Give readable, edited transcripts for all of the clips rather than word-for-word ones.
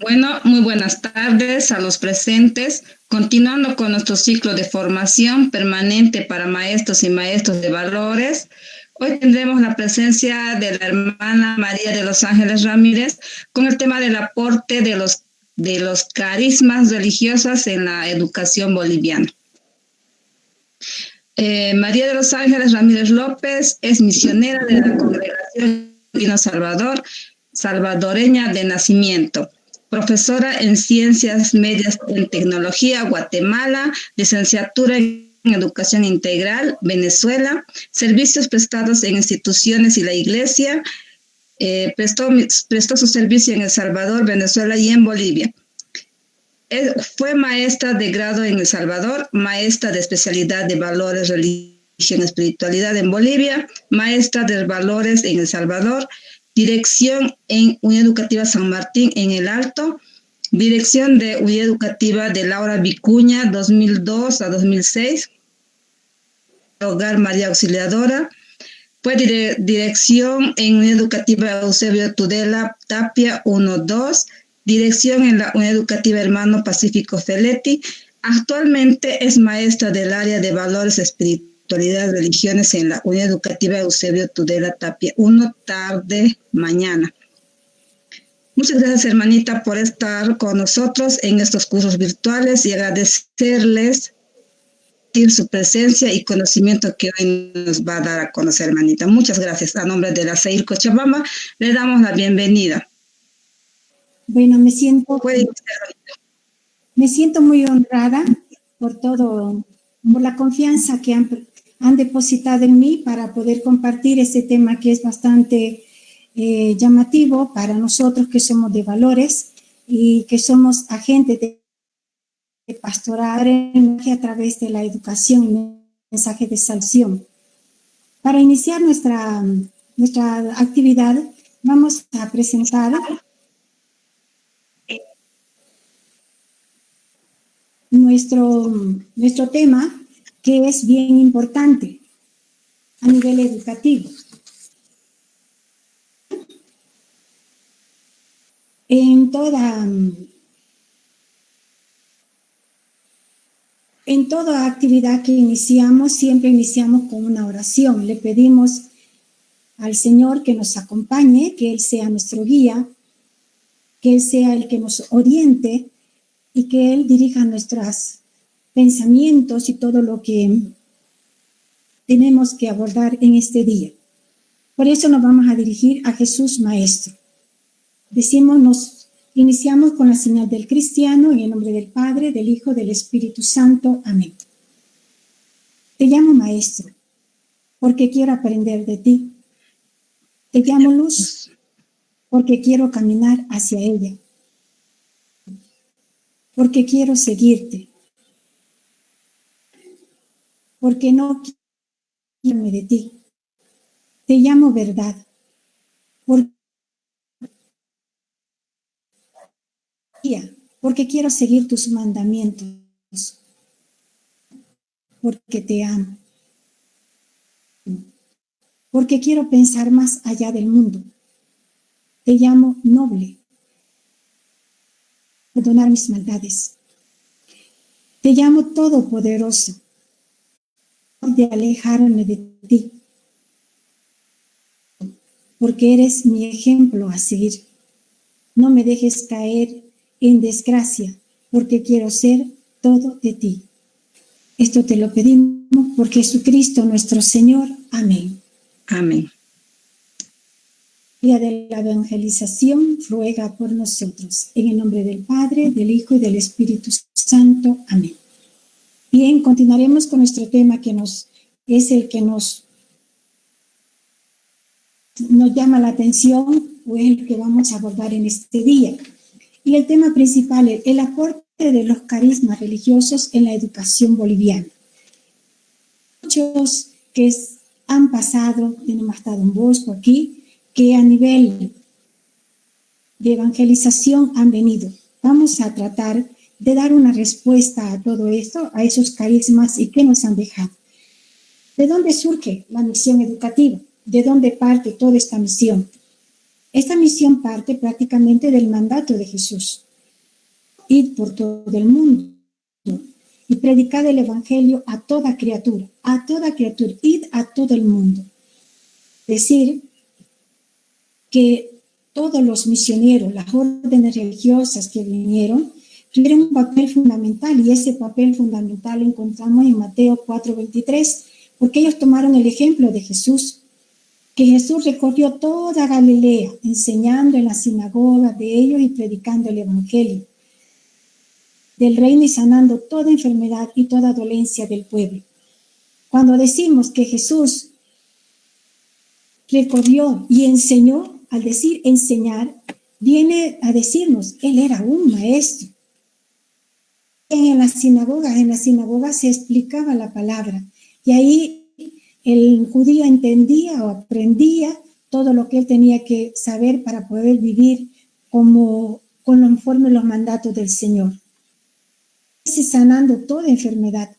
Bueno, muy buenas tardes a los presentes. Continuando con nuestro ciclo de formación permanente para maestros y maestros de valores, hoy tendremos la presencia de la hermana María de los Ángeles Ramírez con el tema del aporte de los carismas religiosos en la educación boliviana. María de los Ángeles Ramírez López es misionera de la Congregación Divino Salvador, salvadoreña de nacimiento, profesora en Ciencias Medias en Tecnología, Guatemala, licenciatura en Educación Integral, Venezuela, servicios prestados en instituciones y la Iglesia, prestó su servicio en El Salvador, Venezuela y en Bolivia. Fue maestra de grado en El Salvador, maestra de especialidad de valores, religión, espiritualidad en Bolivia, maestra de valores en El Salvador, dirección en Unidad Educativa San Martín en El Alto, dirección de Unidad Educativa de Laura Vicuña 2002 a 2006, Hogar María Auxiliadora, fue dirección en Unidad Educativa Eusebio Tudela Tapia 1-2, dirección en la Unidad Educativa Hermano Pacífico Feletti. Actualmente es maestra del área de valores, espiritualidad, religiones en la Unidad Educativa Eusebio Tudela Tapia 1, tarde, mañana. Muchas gracias, hermanita, por estar con nosotros en estos cursos virtuales y agradecerles su presencia y conocimiento que hoy nos va a dar a conocer, hermanita. Muchas gracias. A nombre de la CEIR Cochabamba, le damos la bienvenida. Bueno, me siento muy honrada por todo, por la confianza que han depositado en mí para poder compartir este tema que es bastante llamativo para nosotros que somos de valores y que somos agentes de pastoral a través de la educación y mensaje de salvación. Para iniciar nuestra actividad, vamos a presentar nuestro tema, que es bien importante a nivel educativo. En toda actividad que iniciamos, siempre iniciamos con una oración. Le pedimos al Señor que nos acompañe, que Él sea nuestro guía, que Él sea el que nos oriente y que Él dirija nuestros pensamientos y todo lo que tenemos que abordar en este día. Por eso nos vamos a dirigir a Jesús Maestro. Iniciamos con la señal del cristiano, en el nombre del Padre, del Hijo, del Espíritu Santo. Amén. Te llamo Maestro, porque quiero aprender de ti. Te llamo Luz, porque quiero caminar hacia ella. Porque quiero seguirte. Porque no quiero irme de ti. Te llamo Verdad, porque quiero seguir tus mandamientos, porque te amo, porque quiero pensar más allá del mundo. Te llamo Noble, perdonar mis maldades. Te llamo Todopoderoso, de alejarme de ti, porque eres mi ejemplo a seguir. No me dejes caer en desgracia, porque quiero ser todo de ti. Esto te lo pedimos por Jesucristo nuestro Señor. Amén. Amén. Día de la evangelización, ruega por nosotros. En el nombre del Padre, del Hijo y del Espíritu Santo. Amén. Bien, continuaremos con nuestro tema que es el que nos llama la atención, o es el que vamos a abordar en este día. Y el tema principal es el aporte de los carismas religiosos en la educación boliviana. Muchos que han pasado, tenemos estado en Bosco aquí, que a nivel de evangelización han venido. Vamos a tratar de dar una respuesta a todo esto, a esos carismas y qué nos han dejado. ¿De dónde surge la misión educativa? ¿De dónde parte toda esta misión? Esta misión parte prácticamente del mandato de Jesús. id por todo el mundo y predicad el evangelio a toda criatura, id a todo el mundo. Es decir, que todos los misioneros, las órdenes religiosas que vinieron, tuvieron un papel fundamental, y ese papel fundamental lo encontramos en Mateo 4:23, porque ellos tomaron el ejemplo de Jesús, que Jesús recorrió toda Galilea, enseñando en las sinagogas de ellos y predicando el evangelio del reino y sanando toda enfermedad y toda dolencia del pueblo. Cuando decimos que Jesús recorrió y enseñó, al decir enseñar, viene a decirnos, él era un maestro. En las sinagogas se explicaba la palabra, y ahí el judío entendía o aprendía todo lo que él tenía que saber para poder vivir conforme los mandatos del Señor. Sanando toda enfermedad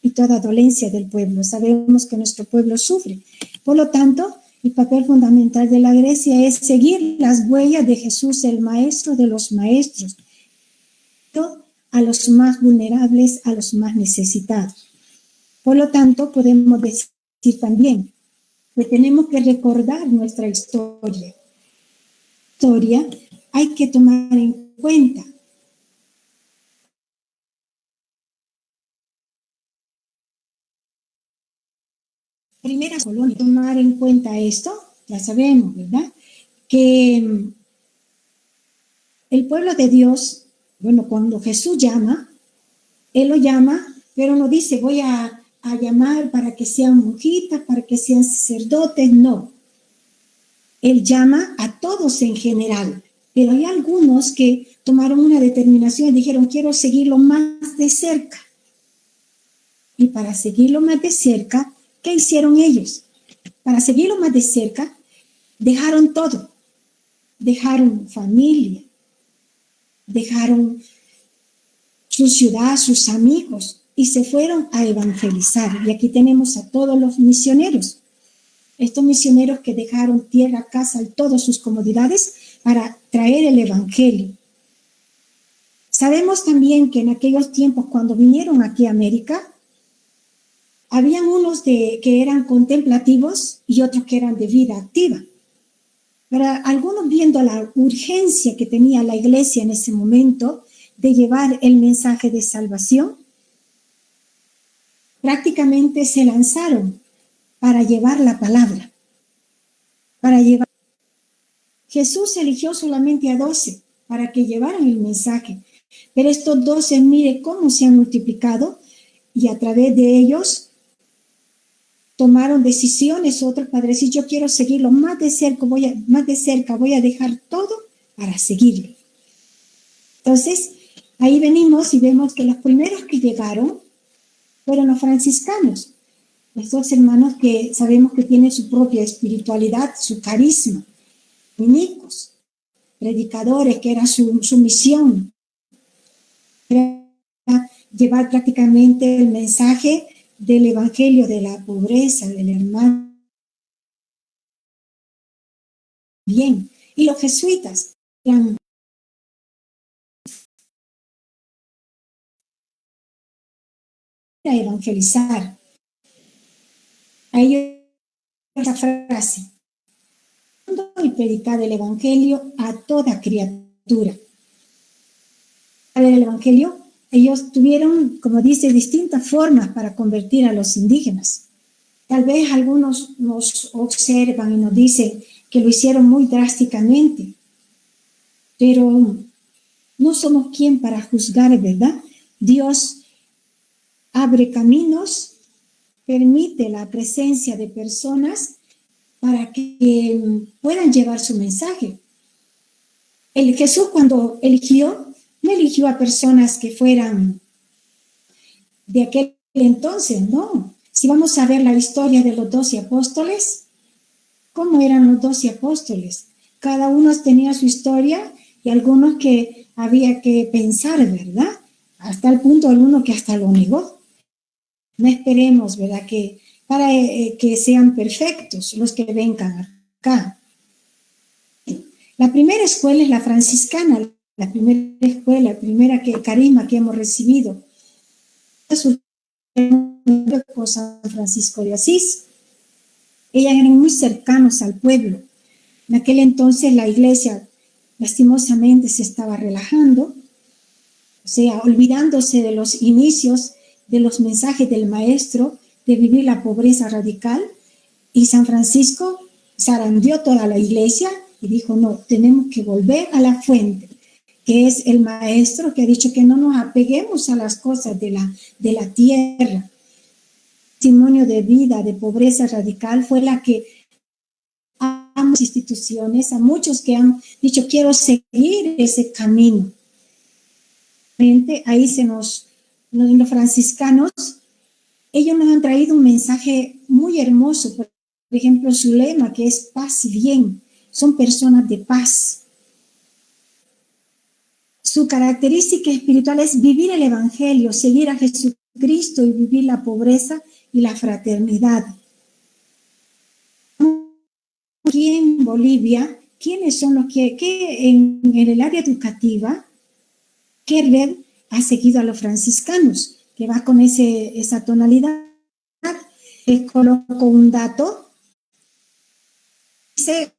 y toda dolencia del pueblo. Sabemos que nuestro pueblo sufre. Por lo tanto, el papel fundamental de la iglesia es seguir las huellas de Jesús, el maestro de los maestros, a los más vulnerables, a los más necesitados. Por lo tanto, podemos decir también que tenemos que recordar nuestra historia. Hay que tomar en cuenta. Primera colonia, tomar en cuenta esto, ya sabemos, ¿verdad? Que el pueblo de Dios, bueno, cuando Jesús llama, Él lo llama, pero no dice, voy a llamar para que sean monjitas, para que sean sacerdotes, no. Él llama a todos en general, pero hay algunos que tomaron una determinación y dijeron, quiero seguirlo más de cerca. Y para seguirlo más de cerca, ¿qué hicieron ellos? Para seguirlo más de cerca, dejaron todo. Dejaron familia, dejaron su ciudad, sus amigos, y se fueron a evangelizar. Y aquí tenemos a todos los misioneros. Estos misioneros que dejaron tierra, casa y todas sus comodidades para traer el evangelio. Sabemos también que en aquellos tiempos, cuando vinieron aquí a América, habían unos que eran contemplativos y otros que eran de vida activa. Pero algunos, viendo la urgencia que tenía la iglesia en ese momento de llevar el mensaje de salvación, prácticamente se lanzaron para llevar la palabra. Jesús eligió solamente a 12 para que llevaran el mensaje. Pero estos 12, mire cómo se han multiplicado, y a través de ellos tomaron decisiones. Otros padres, si yo quiero seguirlo más de cerca, voy a dejar todo para seguirlo. Entonces, ahí venimos y vemos que los primeros que llegaron fueron los franciscanos, estos hermanos que sabemos que tienen su propia espiritualidad, su carisma, dominicos, predicadores, que era su misión, era llevar prácticamente el mensaje del evangelio de la pobreza, del hermano. Bien, y los jesuitas eran a evangelizar. A ellos esta frase, y predicar el evangelio a toda criatura. A ver, el evangelio, ellos tuvieron, como dice, distintas formas para convertir a los indígenas. Tal vez algunos nos observan y nos dicen que lo hicieron muy drásticamente, pero no somos quien para juzgar, ¿verdad? Dios abre caminos, permite la presencia de personas para que puedan llevar su mensaje. El Jesús, cuando eligió, no eligió a personas que fueran de aquel entonces, no. Si vamos a ver la historia de los 12 apóstoles, ¿cómo eran los 12 apóstoles? Cada uno tenía su historia y algunos que había que pensar, ¿verdad? Hasta el punto alguno que hasta lo negó. No esperemos, ¿verdad?, que para que sean perfectos los que vengan acá. La primera escuela es la franciscana. la primera escuela, la primera carisma que hemos recibido, con San Francisco de Asís. Ellas eran muy cercanos al pueblo. En aquel entonces la iglesia lastimosamente se estaba relajando, o sea, olvidándose de los inicios, de los mensajes del maestro, de vivir la pobreza radical. Y San Francisco zarandeó toda la iglesia y dijo, no, tenemos que volver a la fuente, que es el maestro que ha dicho que no nos apeguemos a las cosas de la tierra. El testimonio de vida, de pobreza radical, fue la que a muchas instituciones, a muchos que han dicho, quiero seguir ese camino. Ahí los franciscanos, ellos nos han traído un mensaje muy hermoso. Por ejemplo, su lema, que es paz y bien, son personas de paz. Su característica espiritual es vivir el evangelio, seguir a Jesucristo y vivir la pobreza y la fraternidad. Aquí en Bolivia, ¿quiénes son los que en el área educativa, Kerber ha seguido a los franciscanos, que va con esa tonalidad? Les coloco un dato. Dice,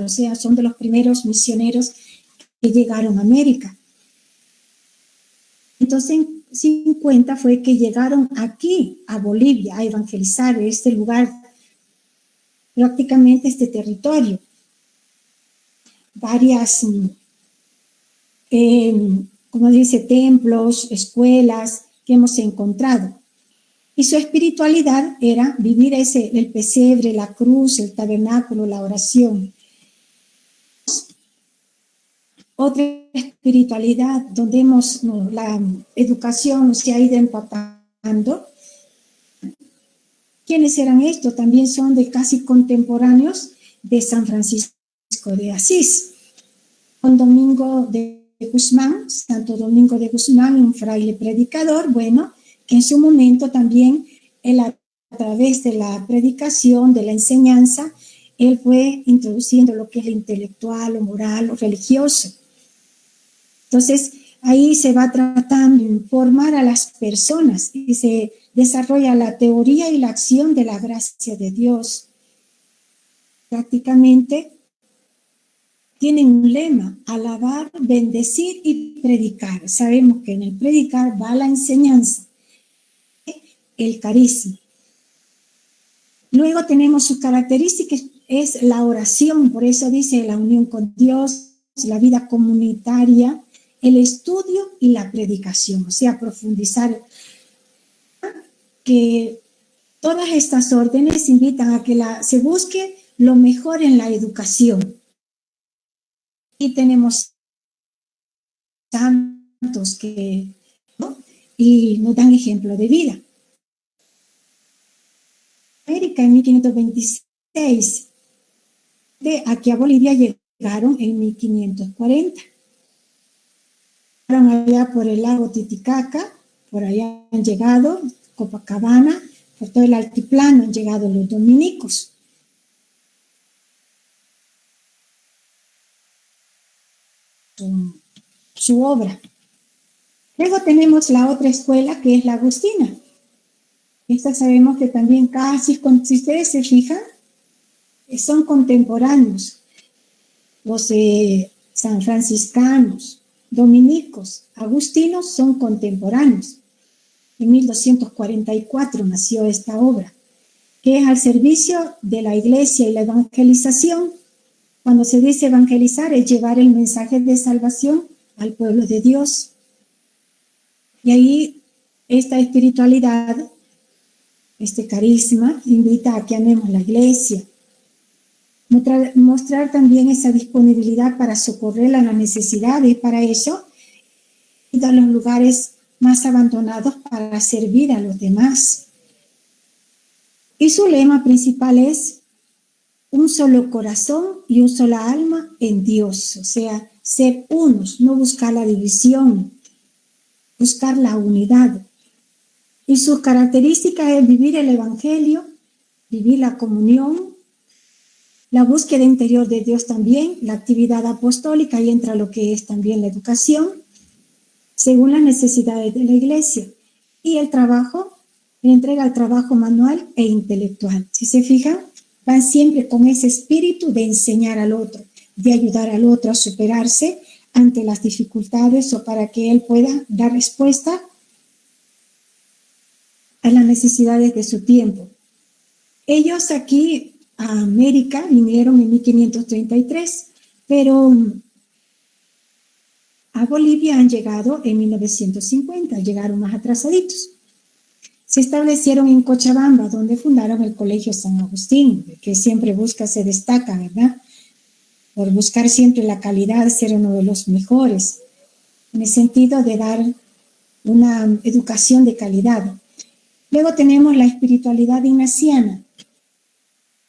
o sea, son de los primeros misioneros que llegaron a América. Entonces, en 50 fue que llegaron aquí, a Bolivia, a evangelizar este lugar, prácticamente este territorio. Varias, como dice, templos, escuelas que hemos encontrado. Y su espiritualidad era vivir el pesebre, la cruz, el tabernáculo, la oración. Otra espiritualidad donde la educación se ha ido empapando. ¿Quiénes eran estos? También son de casi contemporáneos de San Francisco de Asís. Santo Domingo de Guzmán, un fraile predicador, bueno, que en su momento también, él a través de la predicación, de la enseñanza, él fue introduciendo lo que es lo intelectual, lo moral, lo religioso. Entonces, ahí se va tratando de informar a las personas y se desarrolla la teoría y la acción de la gracia de Dios. Prácticamente tienen un lema: alabar, bendecir y predicar. Sabemos que en el predicar va la enseñanza, el carisma. Luego tenemos sus características, es la oración, por eso dice la unión con Dios, la vida comunitaria, el estudio y la predicación, o sea, profundizar. Que todas estas órdenes invitan a que se busque lo mejor en la educación. Y tenemos santos y nos dan ejemplo de vida. América en 1526, aquí a Bolivia llegaron en 1540. Allá por el lago Titicaca, por allá han llegado, Copacabana, por todo el altiplano han llegado los dominicos. Su obra. Luego tenemos la otra escuela, que es la agustina. Esta sabemos que también casi, si ustedes se fijan, son contemporáneos. Los san franciscanos, dominicos, agustinos son contemporáneos. En 1244 nació esta obra, que es al servicio de la iglesia y la evangelización. Cuando se dice evangelizar, es llevar el mensaje de salvación al pueblo de Dios. Y ahí esta espiritualidad, este carisma, invita a que amemos la iglesia. Mostrar también esa disponibilidad para socorrer a las necesidades, y para eso ir a los lugares más abandonados para servir a los demás. Y su lema principal es un solo corazón y una sola alma en Dios, o sea, ser unos, no buscar la división, buscar la unidad. Y sus características es vivir el evangelio, vivir la comunión, La búsqueda interior de Dios también, la actividad apostólica, y entra lo que es también la educación, según las necesidades de la iglesia. Y el trabajo, entrega el trabajo manual e intelectual. Si se fijan, van siempre con ese espíritu de enseñar al otro, de ayudar al otro a superarse ante las dificultades o para que él pueda dar respuesta a las necesidades de su tiempo. Ellos aquí a América vinieron en 1533, pero a Bolivia han llegado en 1950, llegaron más atrasaditos. Se establecieron en Cochabamba, donde fundaron el Colegio San Agustín, que siempre busca, se destaca, ¿verdad? Por buscar siempre la calidad, ser uno de los mejores, en el sentido de dar una educación de calidad. Luego tenemos la espiritualidad ignaciana,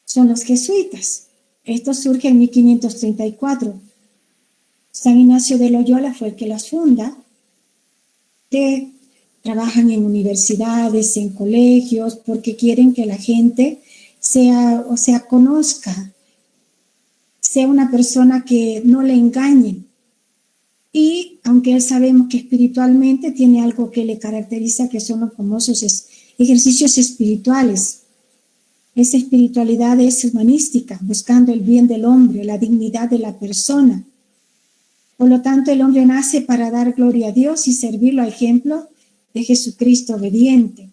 son los jesuitas. Esto surge en 1534. San Ignacio de Loyola fue el que las funda, que trabajan en universidades, en colegios, porque quieren que la gente conozca, sea una persona que no le engañen. Y aunque sabemos que espiritualmente tiene algo que le caracteriza, que son los famosos ejercicios espirituales. Esa espiritualidad es humanística, buscando el bien del hombre, la dignidad de la persona. Por lo tanto, el hombre nace para dar gloria a Dios y servirlo a ejemplo de Jesucristo obediente.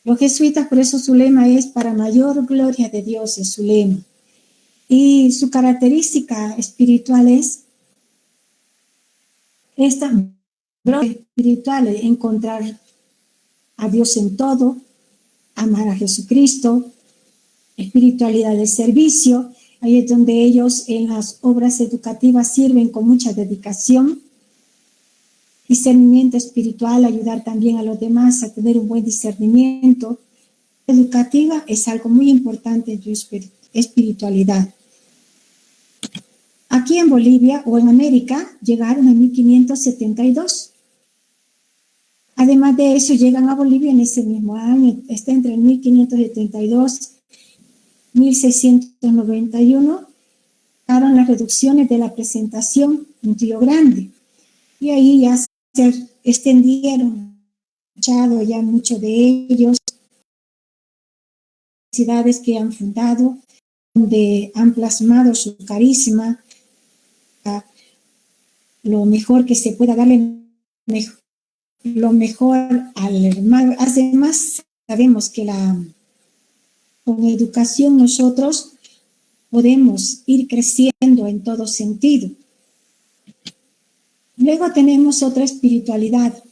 Los jesuitas, por eso su lema es para mayor gloria de Dios, es su lema. Y su característica espiritual es esta gloria espiritual, encontrar a Dios en todo, amar a Jesucristo, espiritualidad de servicio. Ahí es donde ellos en las obras educativas sirven con mucha dedicación, discernimiento espiritual, ayudar también a los demás a tener un buen discernimiento. Educativa es algo muy importante en su espiritualidad. Aquí en Bolivia o en América llegaron en 1572. Además de eso, llegan a Bolivia en ese mismo año, está entre el 1572 y 1691, llegaron las reducciones de la presentación en Río Grande. Y ahí ya se extendieron, ya muchos de ellos, universidades que han fundado, donde han plasmado su carisma, lo mejor que se pueda darle, lo mejor al hermano. Además, sabemos que con educación nosotros podemos ir creciendo en todo sentido. Luego tenemos otra espiritualidad,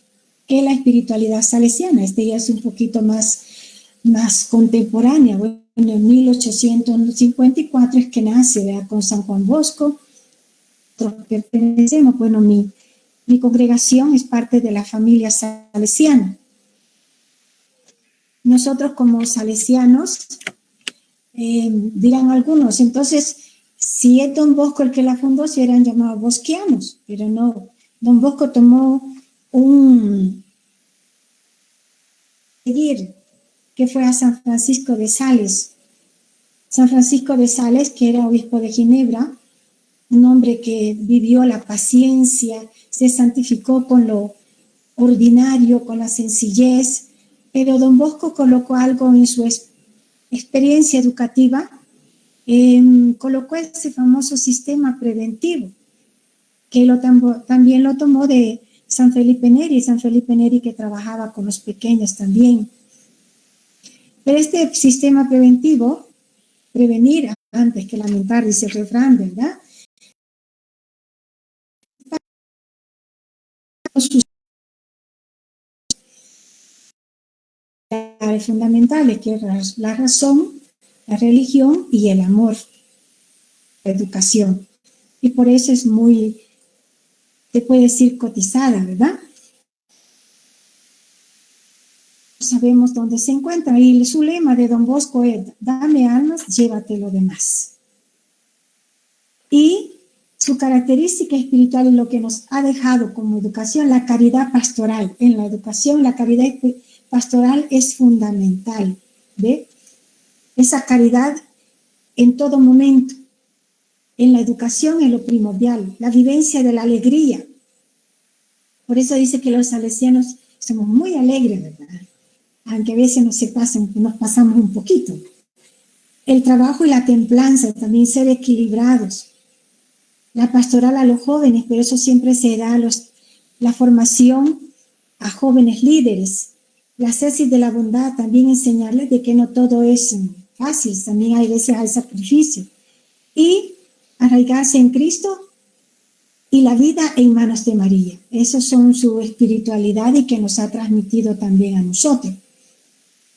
que es la espiritualidad salesiana. Ya es un poquito más contemporánea. Bueno, en 1854 es que nace, ¿verdad? Con San Juan Bosco. Nosotros pertenecemos, bueno, mi congregación es parte de la familia salesiana. Nosotros como salesianos, dirán algunos, entonces, si es Don Bosco el que la fundó, se eran llamados bosquianos, pero no. Don Bosco tomó que fue a San Francisco de Sales. San Francisco de Sales, que era obispo de Ginebra, un hombre que vivió la paciencia, se santificó con lo ordinario, con la sencillez, pero Don Bosco colocó algo en su experiencia educativa, colocó ese famoso sistema preventivo, que también lo tomó de San Felipe Neri, que trabajaba con los pequeños también. Pero este sistema preventivo, prevenir antes que lamentar, dice el refrán, ¿verdad? Sus fundamentales, que es la razón, la religión y el amor, la educación. Y por eso es muy, se puede decir, cotizada, ¿verdad? Sabemos dónde se encuentra, y su lema de Don Bosco es: dame almas, llévate lo demás. Y su característica espiritual es lo que nos ha dejado como educación, la caridad pastoral. En la educación, la caridad pastoral es fundamental, ¿ve? Esa caridad en todo momento. En la educación es lo primordial, la vivencia de la alegría. Por eso dice que los salesianos somos muy alegres, ¿verdad? Aunque a veces nos pasamos un poquito. El trabajo y la templanza, también ser equilibrados. La pastoral a los jóvenes, pero eso siempre se da la formación a jóvenes líderes. La tesis de la bondad, también enseñarles de que no todo es fácil, también hay veces hay sacrificio. Y arraigarse en Cristo y la vida en manos de María. Esos son su espiritualidad y que nos ha transmitido también a nosotros.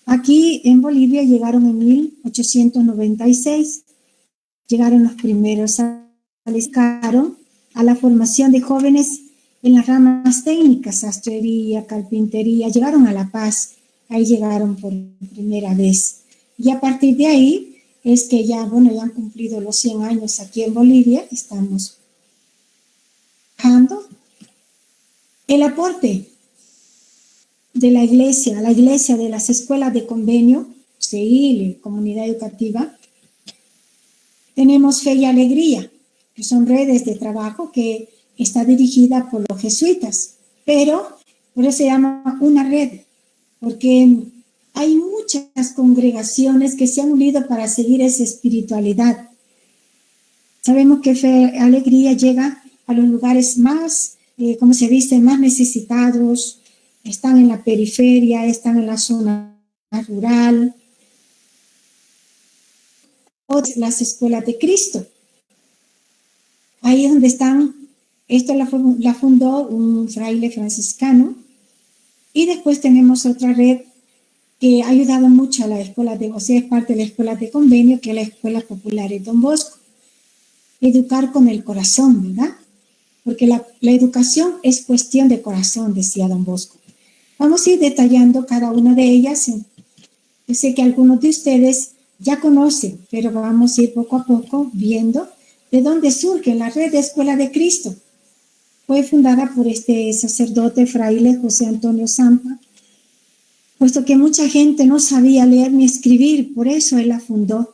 Aquí en Bolivia llegaron en 1896, llegaron los primeros a la formación de jóvenes en las ramas técnicas, sastrería, carpintería, llegaron a La Paz, ahí llegaron por primera vez. Y a partir de ahí es que ya han cumplido los 100 años aquí en Bolivia, estamos trabajando. El aporte de la iglesia, a la iglesia de las escuelas de convenio, CEIL, Comunidad Educativa, tenemos Fe y Alegría, que son redes de trabajo que está dirigida por los jesuitas, pero por eso se llama una red, porque hay muchas congregaciones que se han unido para seguir esa espiritualidad. Sabemos que Fe y Alegría llega a los lugares más, como se dice, más necesitados, están en la periferia, están en la zona rural, o las escuelas de Cristo. Ahí es donde están, esto la fundó un fraile franciscano, y después tenemos otra red que ha ayudado mucho a la escuela de, o sea, es parte de la escuela de convenio, que es la Escuela Popular de Don Bosco. Educar con el corazón, ¿verdad? Porque la educación es cuestión de corazón, decía Don Bosco. Vamos a ir detallando cada una de ellas. Yo sé que algunos de ustedes ya conocen, pero vamos a ir poco a poco viendo de dónde surge la red de Escuela de Cristo. Fue fundada por este sacerdote fraile José Antonio Zampa, puesto que mucha gente no sabía leer ni escribir, por eso él la fundó.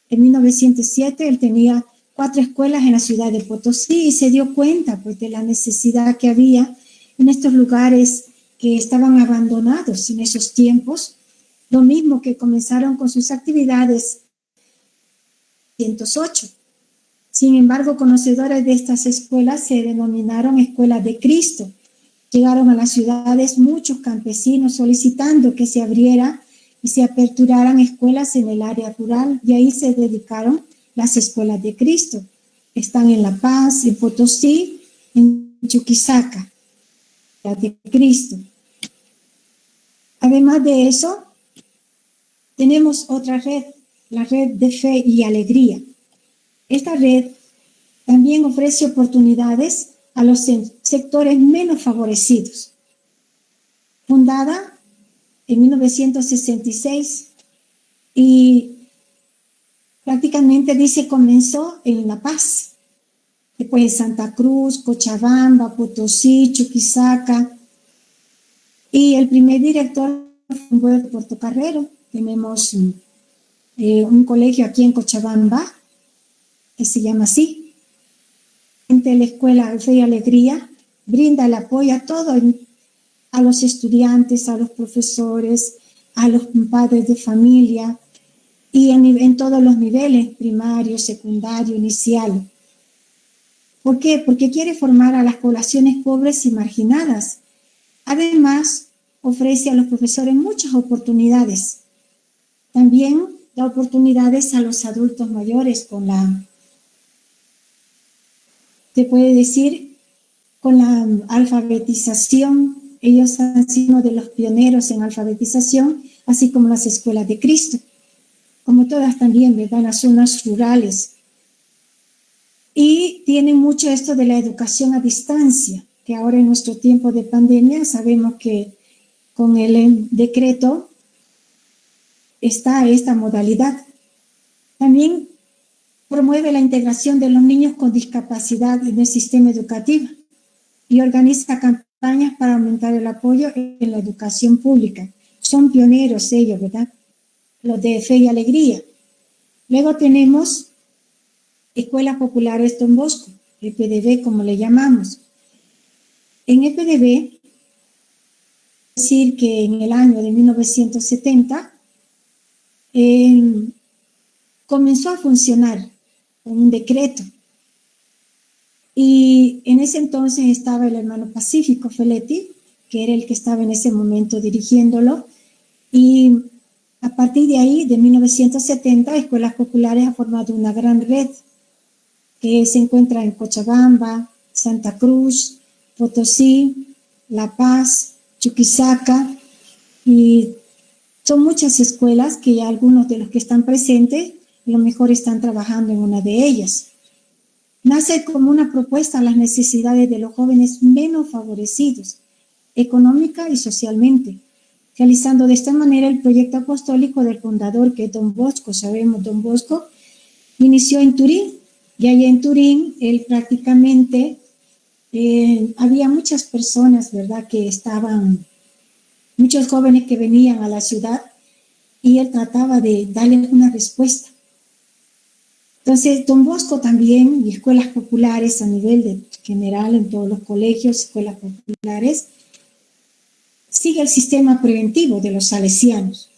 En 1907 él tenía 4 escuelas en la ciudad de Potosí y se dio cuenta pues, de la necesidad que había en estos lugares que estaban abandonados en esos tiempos, lo mismo que comenzaron con sus actividades en 1908. Sin embargo, conocedores de estas escuelas se denominaron Escuelas de Cristo. Llegaron a las ciudades muchos campesinos solicitando que se abriera y se aperturaran escuelas en el área rural, y ahí se dedicaron las Escuelas de Cristo. Están en La Paz, en Potosí, en Chuquisaca, de Cristo. Además de eso, tenemos otra red, la red de Fe y Alegría. Esta red también ofrece oportunidades a los sectores menos favorecidos. Fundada en 1966 y prácticamente dice comenzó en La Paz, después en Santa Cruz, Cochabamba, Potosí, Chuquisaca, y el primer director fue Portocarrero. Tenemos un colegio aquí en Cochabamba que se llama así. La Escuela Fe y Alegría brinda el apoyo a todo, a los estudiantes, a los profesores, a los padres de familia y en todos los niveles, primario, secundario, inicial. ¿Por qué? Porque quiere formar a las poblaciones pobres y marginadas. Además, ofrece a los profesores muchas oportunidades. También da oportunidades a los adultos mayores con la, se puede decir, con la alfabetización. Ellos han sido uno de los pioneros en alfabetización, así como las escuelas de Cristo, como todas también, ¿verdad? Las zonas rurales. Y tienen mucho esto de la educación a distancia, que ahora en nuestro tiempo de pandemia sabemos que con el decreto está esta modalidad. También promueve la integración de los niños con discapacidad en el sistema educativo y organiza campañas para aumentar el apoyo en la educación pública. Son pioneros ellos, ¿verdad? Los de Fe y Alegría. Luego tenemos Escuelas Populares Don Bosco, EPDB como le llamamos. En EPDB, decir que en el año de 1970 comenzó a funcionar con un decreto. Y en ese entonces estaba el hermano Pacífico Feletti, que era el que estaba en ese momento dirigiéndolo. Y a partir de ahí, de 1970, Escuelas Populares ha formado una gran red que se encuentra en Cochabamba, Santa Cruz, Potosí, La Paz, Chuquisaca, y son muchas escuelas que algunos de los que están presentes a lo mejor están trabajando en una de ellas. Nace como una propuesta a las necesidades de los jóvenes menos favorecidos, económica y socialmente, realizando de esta manera el proyecto apostólico del fundador, que es Don Bosco. Sabemos, Don Bosco inició en Turín, y allá en Turín él prácticamente, había muchas personas, ¿verdad?, que estaban, muchos jóvenes que venían a la ciudad, y él trataba de darles una respuesta. Entonces, Don Bosco también, y escuelas populares a nivel de general en todos los colegios, escuelas populares, sigue el sistema preventivo de los salesianos.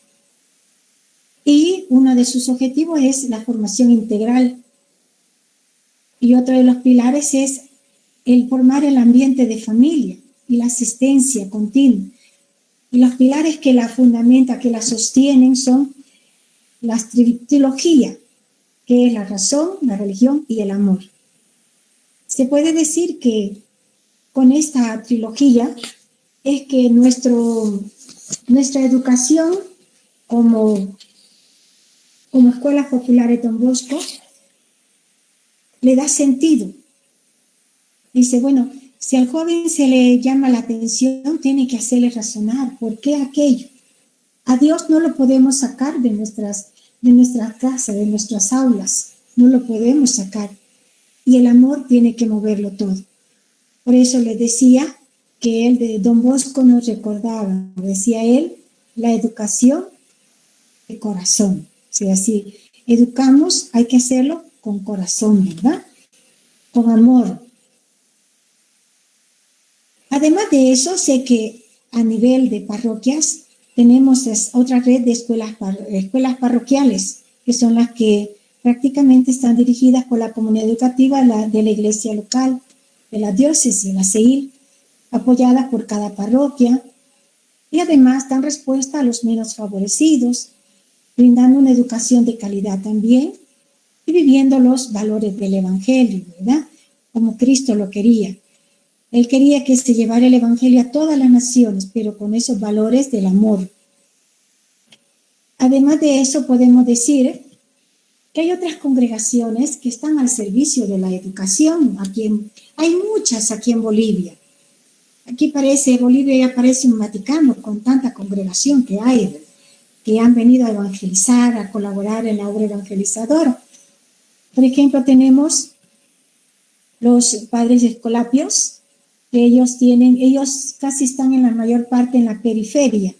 Y uno de sus objetivos es la formación integral. Y otro de los pilares es el formar el ambiente de familia y la asistencia continua. Y los pilares que la fundamentan, que la sostienen, son la trilogía, que es la razón, la religión y el amor. Se puede decir que con esta trilogía es que nuestra educación como escuelas populares Don Bosco le da sentido. Dice, bueno, si al joven se le llama la atención, tiene que hacerle razonar. ¿Por qué aquello? A Dios no lo podemos sacar de nuestras casas, de nuestras aulas. No lo podemos sacar. Y el amor tiene que moverlo todo. Por eso le decía que él de Don Bosco nos recordaba, decía él, la educación de corazón. O sea, si educamos, hay que hacerlo con corazón, ¿verdad? Con amor. Además de eso, sé que a nivel de parroquias tenemos otra red de escuelas parroquiales, que son las que prácticamente están dirigidas por la comunidad educativa de la iglesia local, de la diócesis, la CEIL, apoyadas por cada parroquia, y además dan respuesta a los menos favorecidos, brindando una educación de calidad también y viviendo los valores del Evangelio, ¿verdad? Como Cristo lo quería. Él quería que se llevara el Evangelio a todas las naciones, pero con esos valores del amor. Además de eso, podemos decir que hay otras congregaciones que están al servicio de la educación. Hay muchas aquí en Bolivia. Aquí Bolivia ya parece un Vaticano con tanta congregación que hay, que han venido a evangelizar, a colaborar en la obra evangelizadora. Por ejemplo, tenemos los padres escolapios, que ellos casi están en la mayor parte en la periferia,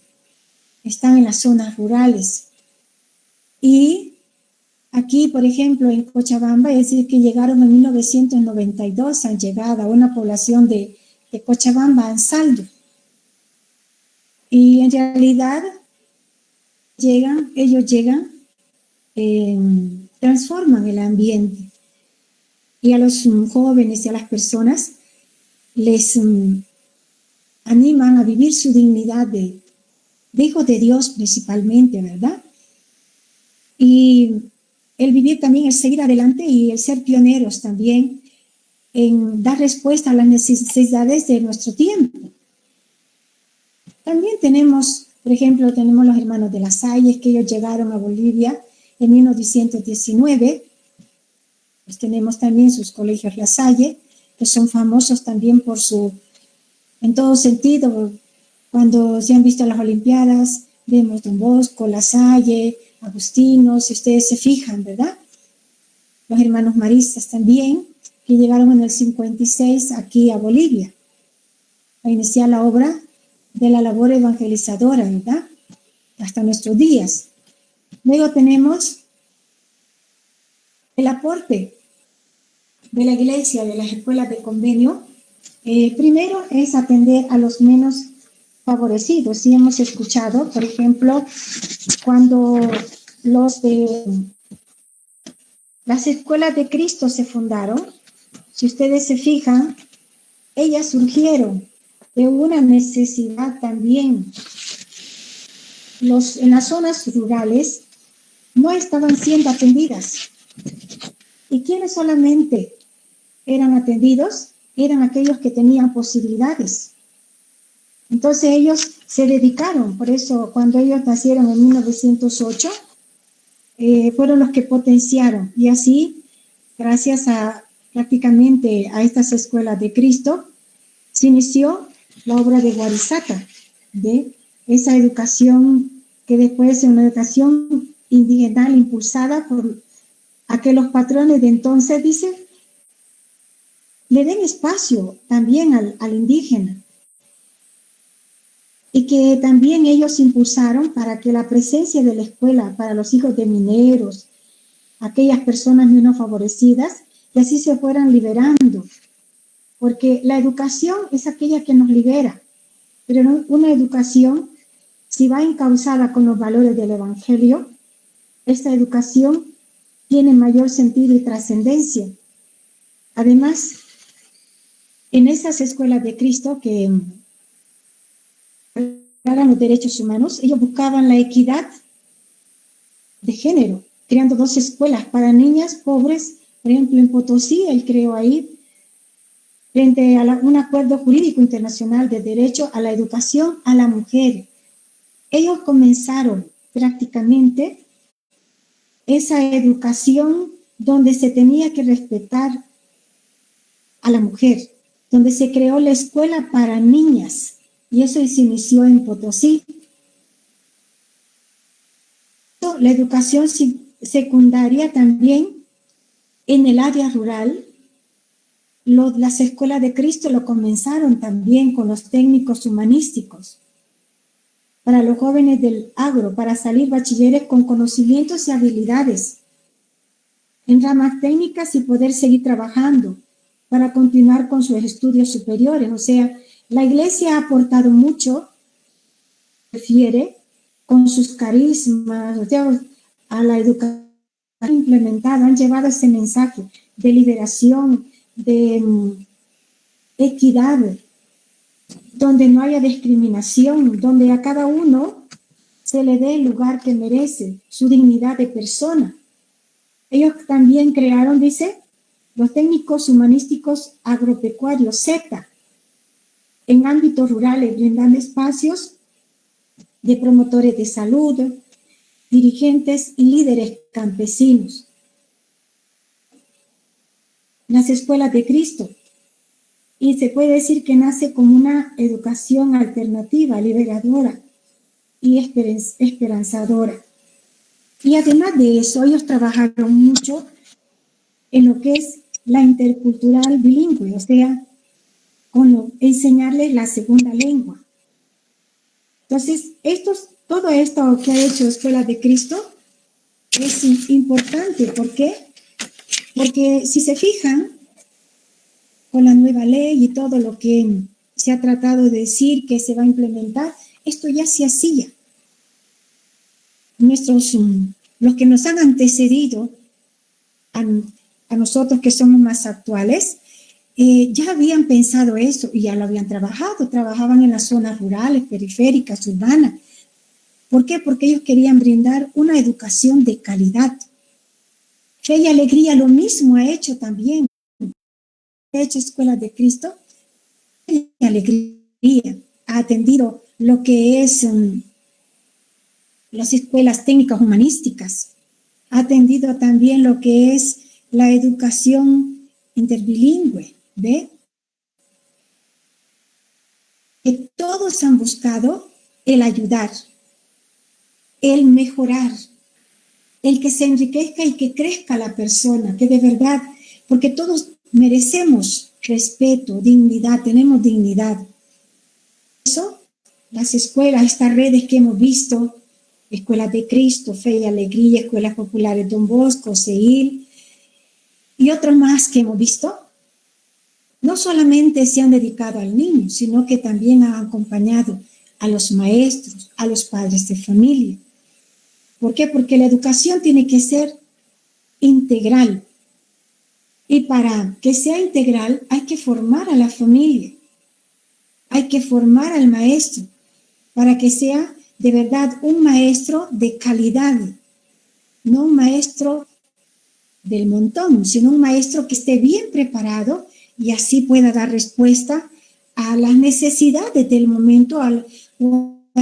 están en las zonas rurales. Y aquí, por ejemplo, en Cochabamba, es decir, que llegaron en 1992, han llegado a una población de Cochabamba en saldo. Y en realidad, ellos llegan, transforman el ambiente. Y a los jóvenes y a las personas les animan a vivir su dignidad de hijos de Dios principalmente, ¿verdad? Y el vivir también, el seguir adelante y el ser pioneros también en dar respuesta a las necesidades de nuestro tiempo. También tenemos, por ejemplo, los hermanos de las Salles, que ellos llegaron a Bolivia en 1919. Pues tenemos también sus colegios La Salle, que son famosos también en todo sentido. Cuando se han visto las Olimpiadas, vemos Don Bosco, La Salle, Agustino, si ustedes se fijan, ¿verdad? Los hermanos maristas también, que llegaron en el 56 aquí a Bolivia, a iniciar la obra de la labor evangelizadora, ¿verdad? Hasta nuestros días. Luego tenemos El aporte de la iglesia, de las escuelas de convenio, primero es atender a los menos favorecidos. Si hemos escuchado, por ejemplo, cuando los de las escuelas de Cristo se fundaron, si ustedes se fijan, ellas surgieron de una necesidad también. En las zonas rurales no estaban siendo atendidas. ¿Y quiénes solamente eran atendidos? Eran aquellos que tenían posibilidades. Entonces ellos se dedicaron, por eso cuando ellos nacieron en 1908, fueron los que potenciaron. Y así, gracias a prácticamente a estas escuelas de Cristo, se inició la obra de Guarizaca, de esa educación que después es una educación indigenal impulsada por a que los patrones de entonces, dicen, le den espacio también al indígena. Y que también ellos impulsaron para que la presencia de la escuela para los hijos de mineros, aquellas personas menos favorecidas, y así se fueran liberando. Porque la educación es aquella que nos libera, pero una educación, si va encauzada con los valores del Evangelio, esta educación tiene mayor sentido y trascendencia. Además, en esas escuelas de Cristo que eran los derechos humanos, ellos buscaban la equidad de género, creando 2 escuelas para niñas pobres, por ejemplo, en Potosí, él creó ahí, frente a un acuerdo jurídico internacional de derecho a la educación a la mujer. Ellos comenzaron prácticamente esa educación donde se tenía que respetar a la mujer, donde se creó la escuela para niñas, y eso se inició en Potosí. La educación secundaria también en el área rural, las escuelas de Cristo lo comenzaron también con los técnicos humanísticos, para los jóvenes del agro, para salir bachilleres con conocimientos y habilidades en ramas técnicas y poder seguir trabajando para continuar con sus estudios superiores. O sea, la iglesia ha aportado mucho, refiere, con sus carismas, o sea, a la educación implementada, han llevado ese mensaje de liberación, de equidad, donde no haya discriminación, donde a cada uno se le dé el lugar que merece, su dignidad de persona. Ellos también crearon, dice, los técnicos humanísticos agropecuarios, Z, en ámbitos rurales, brindando espacios de promotores de salud, dirigentes y líderes campesinos. Las escuelas de Cristo. Y se puede decir que nace como una educación alternativa, liberadora y esperanzadora. Y además de eso, ellos trabajaron mucho en lo que es la intercultural bilingüe, o sea, enseñarles la segunda lengua. Entonces, todo esto que ha hecho Escuela de Cristo es importante. ¿Por qué? Porque si se fijan, con la nueva ley y todo lo que se ha tratado de decir que se va a implementar, esto ya se hacía. Los que nos han antecedido a nosotros que somos más actuales, ya habían pensado eso y ya lo habían trabajado, trabajaban en las zonas rurales, periféricas, urbanas. ¿Por qué? Porque ellos querían brindar una educación de calidad. Fe y Alegría lo mismo ha hecho también. Ha hecho Escuelas de Cristo, Fe y Alegría ha atendido lo que es las escuelas técnicas humanísticas, ha atendido también lo que es la educación interbilingüe, ¿ve? Que todos han buscado el ayudar, el mejorar, el que se enriquezca y que crezca la persona, que de verdad, porque todos merecemos respeto, dignidad, tenemos dignidad. Eso, las escuelas, estas redes que hemos visto, Escuelas de Cristo, Fe y Alegría, Escuelas Populares Don Bosco, CEIL, y otros más que hemos visto, no solamente se han dedicado al niño, sino que también han acompañado a los maestros, a los padres de familia. ¿Por qué? Porque la educación tiene que ser integral. Y para que sea integral hay que formar a la familia, hay que formar al maestro para que sea de verdad un maestro de calidad, no un maestro del montón, sino un maestro que esté bien preparado y así pueda dar respuesta a las necesidades del momento, a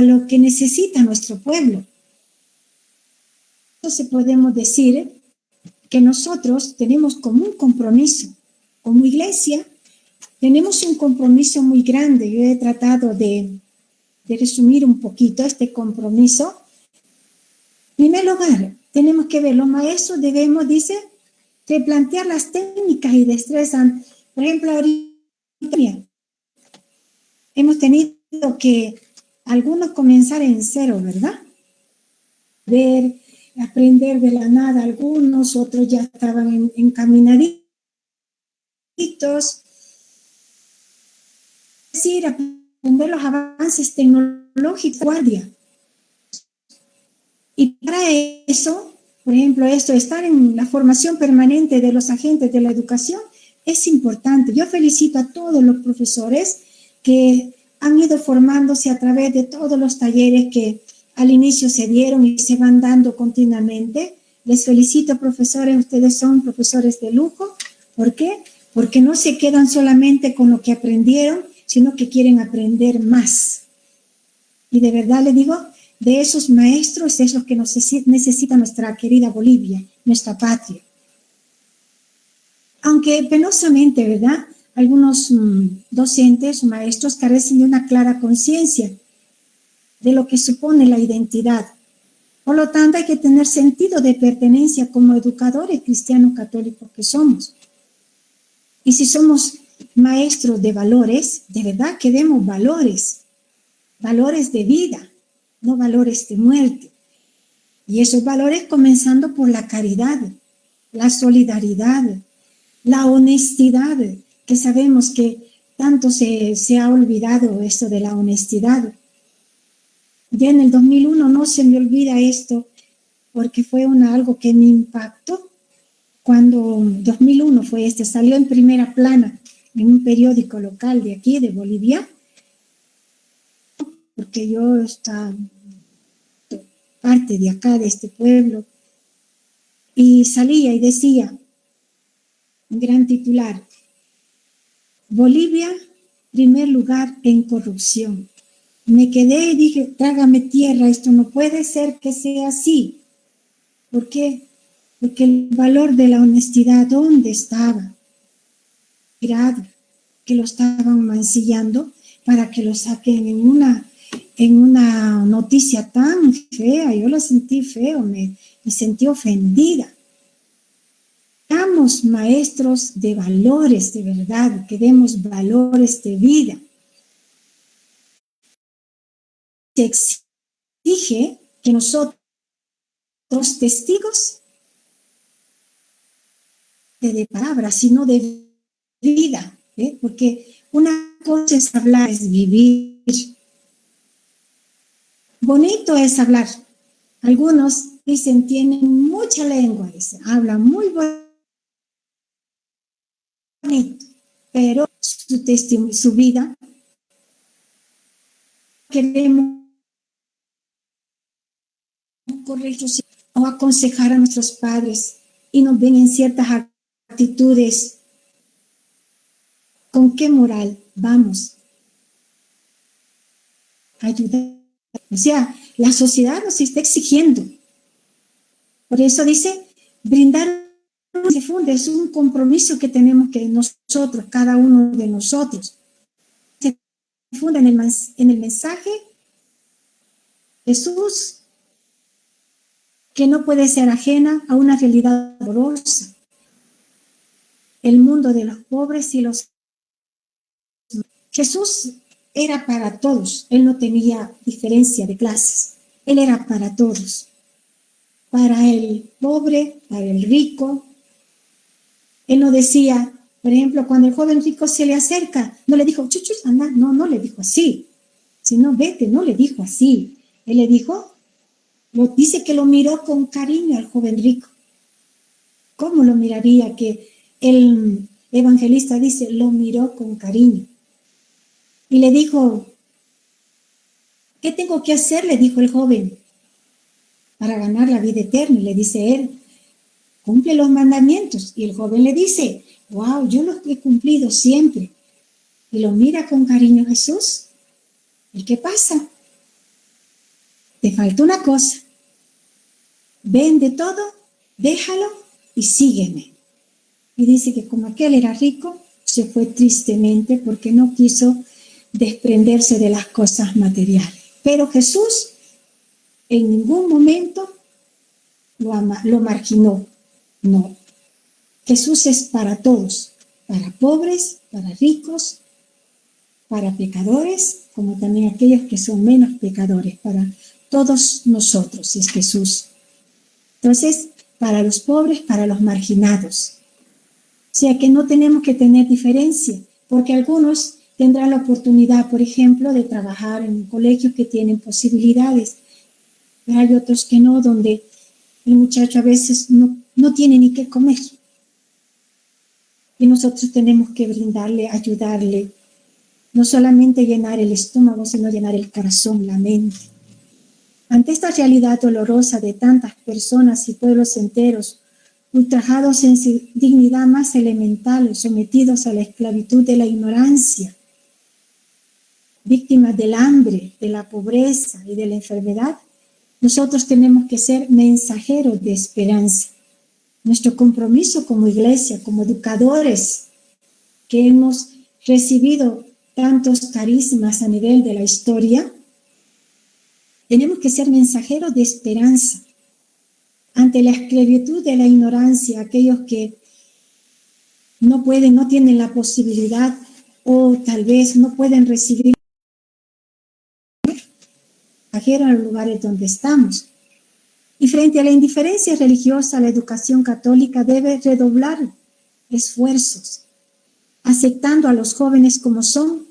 lo que necesita nuestro pueblo. Entonces podemos decir que nosotros tenemos como un compromiso, como iglesia, tenemos un compromiso muy grande. Yo he tratado de resumir un poquito este compromiso. En primer lugar, tenemos que ver, los maestros debemos, dice, replantear las técnicas y destrezas. Por ejemplo, ahorita hemos tenido que algunos comenzar en cero, ¿verdad? Aprender de la nada algunos, otros ya estaban encaminaditos. Es decir, aprender los avances tecnológicos, guardia. Y para eso, por ejemplo, estar en la formación permanente de los agentes de la educación es importante. Yo felicito a todos los profesores que han ido formándose a través de todos los talleres que al inicio se dieron y se van dando continuamente. Les felicito, profesores, ustedes son profesores de lujo. ¿Por qué? Porque no se quedan solamente con lo que aprendieron, sino que quieren aprender más. Y de verdad les digo, de esos maestros es lo que necesita nuestra querida Bolivia, nuestra patria. Aunque penosamente, ¿verdad? Algunos docentes, maestros carecen de una clara conciencia de lo que supone la identidad. Por lo tanto, hay que tener sentido de pertenencia como educadores cristianos católicos que somos. Y si somos maestros de valores, de verdad que demos valores, valores de vida, no valores de muerte. Y esos valores comenzando por la caridad, la solidaridad, la honestidad, que sabemos que tanto se ha olvidado esto de la honestidad. Ya en el 2001 no se me olvida esto, porque fue algo que me impactó. Cuando 2001 salió en primera plana en un periódico local de aquí, de Bolivia, porque yo estaba parte de acá, de este pueblo, y salía y decía, un gran titular, Bolivia, primer lugar en corrupción. Me quedé y dije, trágame tierra, esto no puede ser que sea así. ¿Por qué? Porque el valor de la honestidad, ¿dónde estaba? Grado, que lo estaban mancillando para que lo saquen en una noticia tan fea. Yo la sentí feo, me sentí ofendida. Seamos maestros de valores de verdad, que demos valores de vida. Se exige que nosotros, testigos de palabras, sino de vida, porque una cosa es hablar, es vivir. Bonito es hablar. Algunos dicen, tienen mucha lengua, dicen, hablan muy bonito, pero su vida queremos corregir o aconsejar a nuestros padres y nos ven en ciertas actitudes. ¿Con qué moral vamos a ayudar? O sea, la sociedad nos está exigiendo. Por eso dice, brindar se funda, es un compromiso que tenemos que nosotros, cada uno de nosotros. Se funda en el mensaje Jesús, que no puede ser ajena a una realidad dolorosa. El mundo de los pobres y los... Jesús era para todos, él no tenía diferencia de clases, él era para todos, para el pobre, para el rico, Él no decía, por ejemplo, cuando el joven rico se le acerca, no le dijo, chuchu, anda, no le dijo así, sino vete, no le dijo así. Él le dijo, dice que lo miró con cariño al joven rico. ¿Cómo lo miraría? Que el evangelista dice, lo miró con cariño. Y le dijo, ¿qué tengo que hacer? Le dijo el joven, para ganar la vida eterna. Y le dice él, cumple los mandamientos. Y el joven le dice, wow, yo los he cumplido siempre. Y lo mira con cariño Jesús. ¿Y qué pasa? Te falta una cosa. Vende todo, déjalo y sígueme. Y dice que como aquel era rico, se fue tristemente porque no quiso desprenderse de las cosas materiales. Pero Jesús en ningún momento lo marginó. No. Jesús es para todos, para pobres, para ricos, para pecadores, como también aquellos que son menos pecadores. Para todos nosotros es Jesús. Entonces, para los pobres, para los marginados. O sea que no tenemos que tener diferencia, porque algunos tendrán la oportunidad, por ejemplo, de trabajar en colegios que tienen posibilidades, pero hay otros que no, donde el muchacho a veces no tiene ni qué comer. Y nosotros tenemos que brindarle, ayudarle, no solamente llenar el estómago, sino llenar el corazón, la mente. Ante esta realidad dolorosa de tantas personas y pueblos enteros, ultrajados en su dignidad más elemental, sometidos a la esclavitud de la ignorancia, víctimas del hambre, de la pobreza y de la enfermedad, nosotros tenemos que ser mensajeros de esperanza. Nuestro compromiso como iglesia, como educadores, que hemos recibido tantos carismas a nivel de la historia, tenemos que ser mensajeros de esperanza. Ante la esclavitud de la ignorancia, aquellos que no pueden, no tienen la posibilidad o tal vez no pueden recibir a los lugares donde estamos. Y frente a la indiferencia religiosa, la educación católica debe redoblar esfuerzos, aceptando a los jóvenes como son,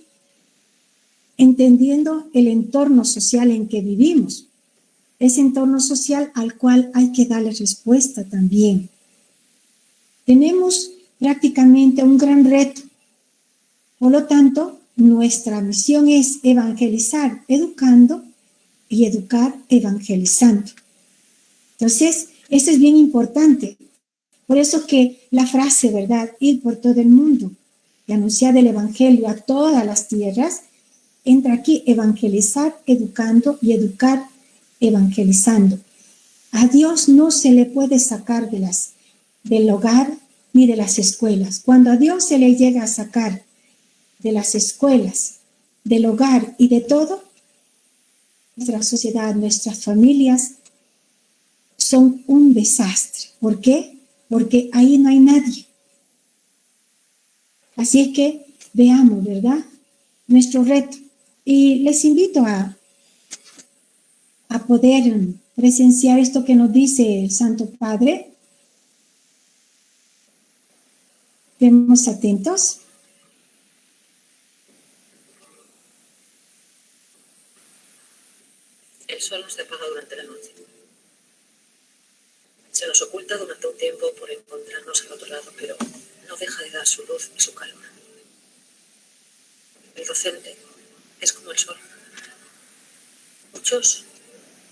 entendiendo el entorno social en que vivimos, ese entorno social al cual hay que darle respuesta también. Tenemos prácticamente un gran reto. Por lo tanto, nuestra misión es evangelizar educando y educar evangelizando. Entonces, eso es bien importante. Por eso que la frase, ¿verdad? Ir por todo el mundo y anunciar el evangelio a todas las tierras, entra aquí evangelizar, educando y educar, evangelizando. A Dios no se le puede sacar del hogar ni de las escuelas. Cuando a Dios se le llega a sacar de las escuelas, del hogar y de todo, nuestra sociedad, nuestras familias son un desastre. ¿Por qué? Porque ahí no hay nadie. Así es que veamos, ¿verdad? Nuestro reto. Y les invito a poder presenciar esto que nos dice el Santo Padre. Estemos atentos. El sol nos apaga durante la noche. Se nos oculta durante un tiempo por encontrarnos al otro lado, pero no deja de dar su luz y su calor. El docente es como el sol. Muchos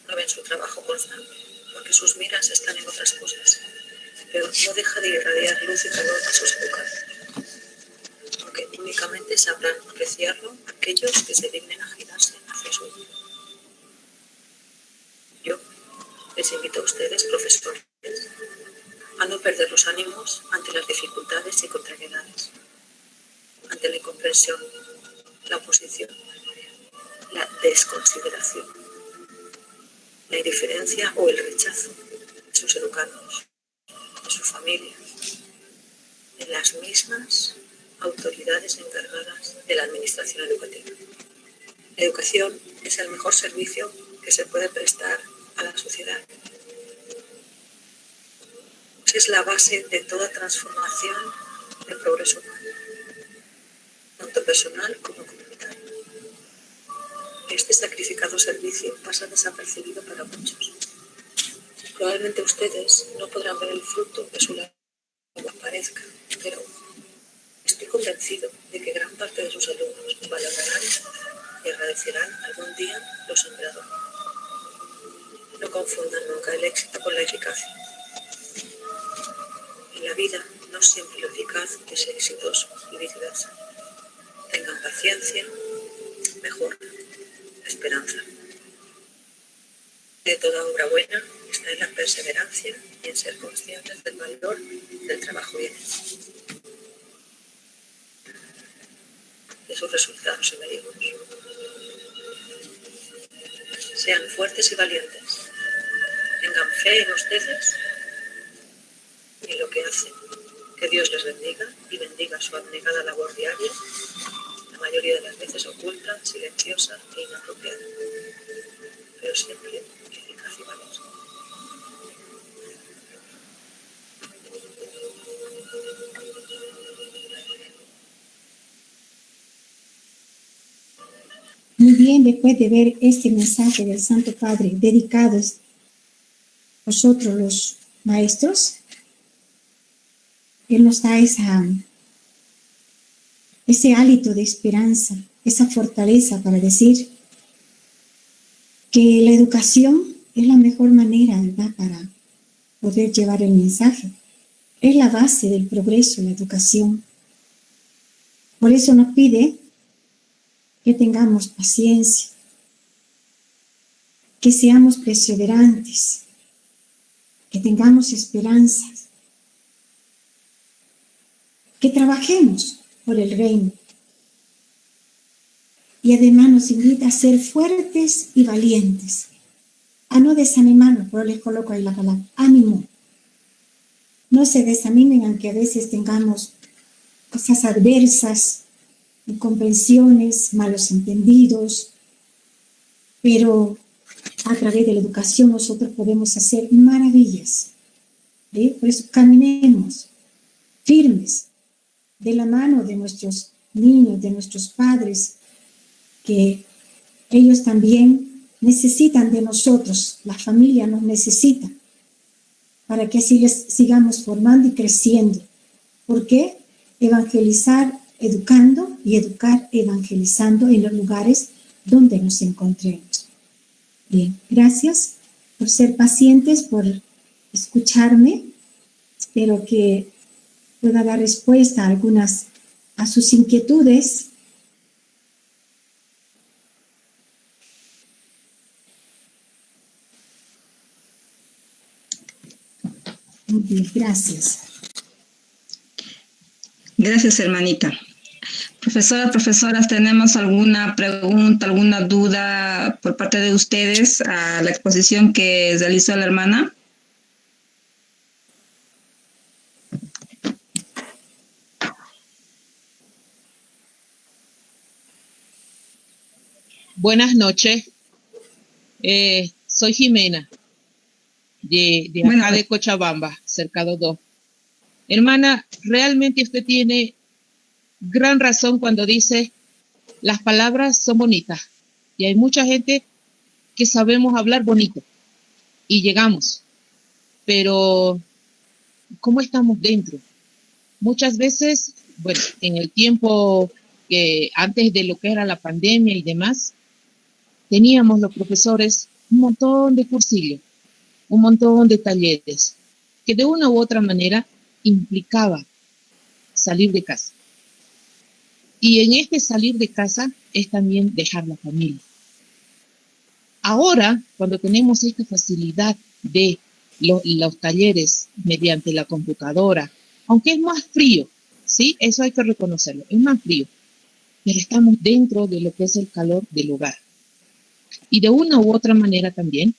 no ven su trabajo constante porque sus miras están en otras cosas, pero no deja de irradiar luz y calor a sus educandos, porque únicamente sabrán apreciarlo aquellos que se dignen a girarse hacia su luz. Yo les invito a ustedes, profesores, a no perder los ánimos ante las dificultades y contrariedades, ante la incomprensión, la oposición, la desconsideración, la indiferencia o el rechazo de sus educandos, de sus familias, de las mismas autoridades encargadas de la administración educativa. La educación es el mejor servicio que se puede prestar a la sociedad. que es la base de toda transformación y progreso humano, tanto personal como comunitario. Este sacrificado servicio pasa desapercibido para muchos. Probablemente ustedes no podrán ver el fruto de su labor parezca, pero estoy convencido de que gran parte de sus alumnos valorarán y agradecerán algún día lo sembrado. No confundan nunca el éxito con la eficacia. En la vida no siempre lo eficaz es exitoso y viceversa. Tengan paciencia, mejor, esperanza. De toda obra buena está en la perseverancia y en ser conscientes del valor del trabajo bien hecho, de sus resultados inmediatos. Sean fuertes y valientes. Tengan fe en ustedes y en lo que hacen. Que Dios les bendiga y bendiga su abnegada labor diaria, la mayoría de las veces oculta, silenciosa e inapropiada, pero siempre eficaz y valiosa. Muy bien, después de ver este mensaje del Santo Padre dedicado a nosotros los maestros, Él nos da ese hálito de esperanza, esa fortaleza para decir que la educación es la mejor manera, ¿verdad?, para poder llevar el mensaje. Es la base del progreso, la educación. Por eso nos pide que tengamos paciencia, que seamos perseverantes, que tengamos esperanzas, que trabajemos por el reino. Y además nos invita a ser fuertes y valientes, a no desanimarnos, pero les coloco ahí la palabra, ánimo. No se desanimen aunque a veces tengamos cosas adversas, incomprensiones, malos entendidos, pero a través de la educación nosotros podemos hacer maravillas. ¿Sí? Por eso caminemos firmes de la mano de nuestros niños, de nuestros padres, que ellos también necesitan de nosotros, la familia nos necesita, para que así les sigamos formando y creciendo. ¿Por qué? Evangelizar educando y educar evangelizando en los lugares donde nos encontremos. Bien, gracias por ser pacientes, por escucharme. Espero que pueda dar respuesta a sus inquietudes. Muy bien, gracias. Gracias, hermanita. Profesoras, ¿tenemos alguna pregunta, alguna duda por parte de ustedes a la exposición que realizó la hermana? Buenas noches. Soy Jimena, de acá de Cochabamba, Cercado 2. Hermana, realmente usted tiene gran razón cuando dice las palabras son bonitas y hay mucha gente que sabemos hablar bonito y llegamos, pero ¿cómo estamos dentro? Muchas veces, bueno, en el tiempo que antes de lo que era la pandemia y demás, teníamos los profesores un montón de cursillos, un montón de talleres que de una u otra manera implicaba salir de casa. Y en este salir de casa es también dejar la familia. Ahora, cuando tenemos esta facilidad de los talleres mediante la computadora, aunque es más frío, ¿sí? Eso hay que reconocerlo, es más frío, pero estamos dentro de lo que es el calor del hogar. Y de una u otra manera también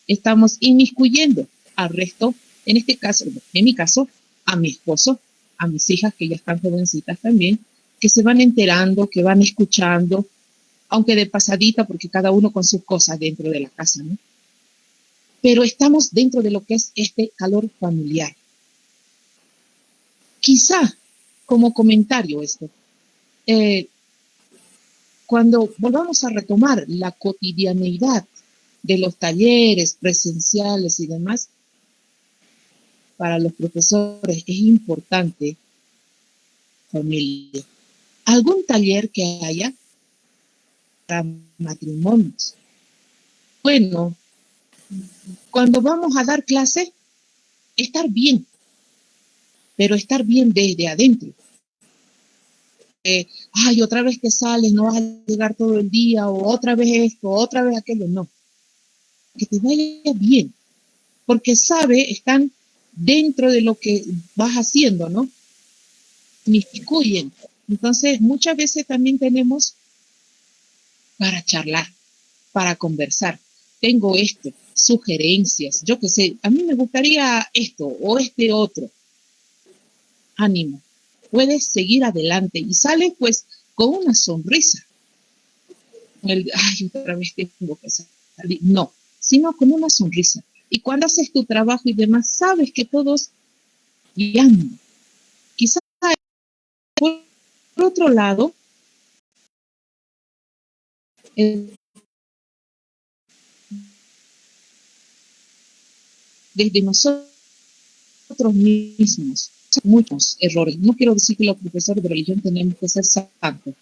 estamos inmiscuyendo al resto, en este caso, en mi caso, a mi esposo, a mis hijas que ya están jovencitas también, que se van enterando, que van escuchando, aunque de pasadita, porque cada uno con sus cosas dentro de la casa, ¿no? Pero estamos dentro de lo que es este calor familiar. quizá como comentario esto, cuando volvamos a retomar la cotidianeidad de los talleres presenciales y demás, para los profesores es importante, familia, algún taller que haya para matrimonios. Bueno, cuando vamos a dar clase, estar bien, pero estar bien desde adentro. Ay, otra vez que sales, no vas a llegar todo el día, o otra vez esto, otra vez aquello, no. Que te vaya bien, porque están dentro de lo que vas haciendo, ¿no? Inmiscuyen. Entonces, muchas veces también tenemos para charlar, para conversar. Tengo esto, sugerencias, yo qué sé, a mí me gustaría esto o este otro. Ánimo, puedes seguir adelante y sales pues con una sonrisa. Ay, otra vez tengo que salir. No, sino con una sonrisa. Y cuando haces tu trabajo y demás, sabes que todos llaman. Quizás por otro lado, desde nosotros mismos, muchos errores. No quiero decir que los profesores de religión tenemos que ser santos.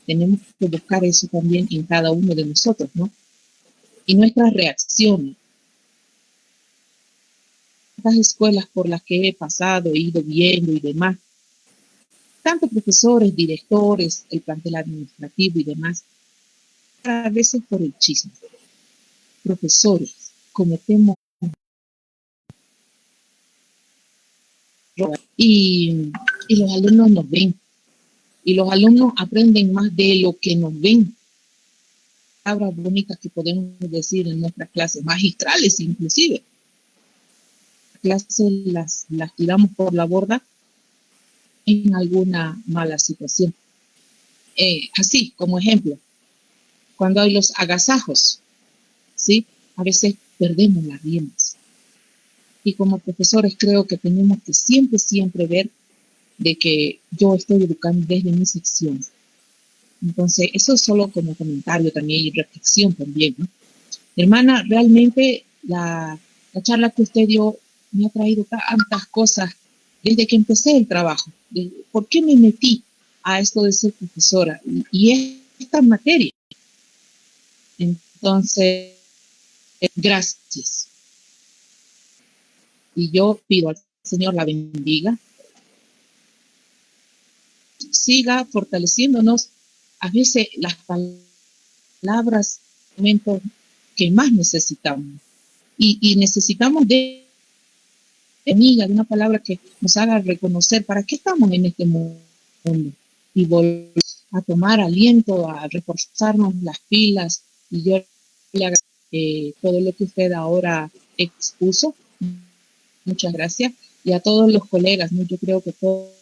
Tenemos que buscar eso también en cada uno de nosotros, ¿no? Y nuestras reacciones. Estas escuelas por las que he pasado, he ido viendo y demás, tanto profesores, directores, el plantel administrativo y demás, a veces por el chisme. Profesores, cometemos errores y los alumnos nos ven. Y los alumnos aprenden más de lo que nos ven. Palabras bonitas que podemos decir en nuestras clases, magistrales inclusive. Las clases las tiramos por la borda en alguna mala situación. Así, como ejemplo, cuando hay los agasajos, ¿sí? A veces perdemos las riendas. Y como profesores creo que tenemos que siempre ver de que yo estoy educando desde mi sección. Entonces, eso es solo como comentario también y reflexión también, ¿no? Hermana, realmente la charla que usted dio me ha traído tantas cosas desde que empecé el trabajo. ¿Por qué me metí a esto de ser profesora? Y esta materia. Entonces, gracias. Y yo pido al Señor la bendiga, siga fortaleciéndonos a veces las palabras, momentos que más necesitamos. Y necesitamos de amiga, de una palabra que nos haga reconocer para qué estamos en este mundo y volver a tomar aliento, a reforzarnos las pilas. Y yo le agradezco todo lo que usted ahora expuso. Muchas gracias. Y a todos los colegas, ¿no? Yo creo que todo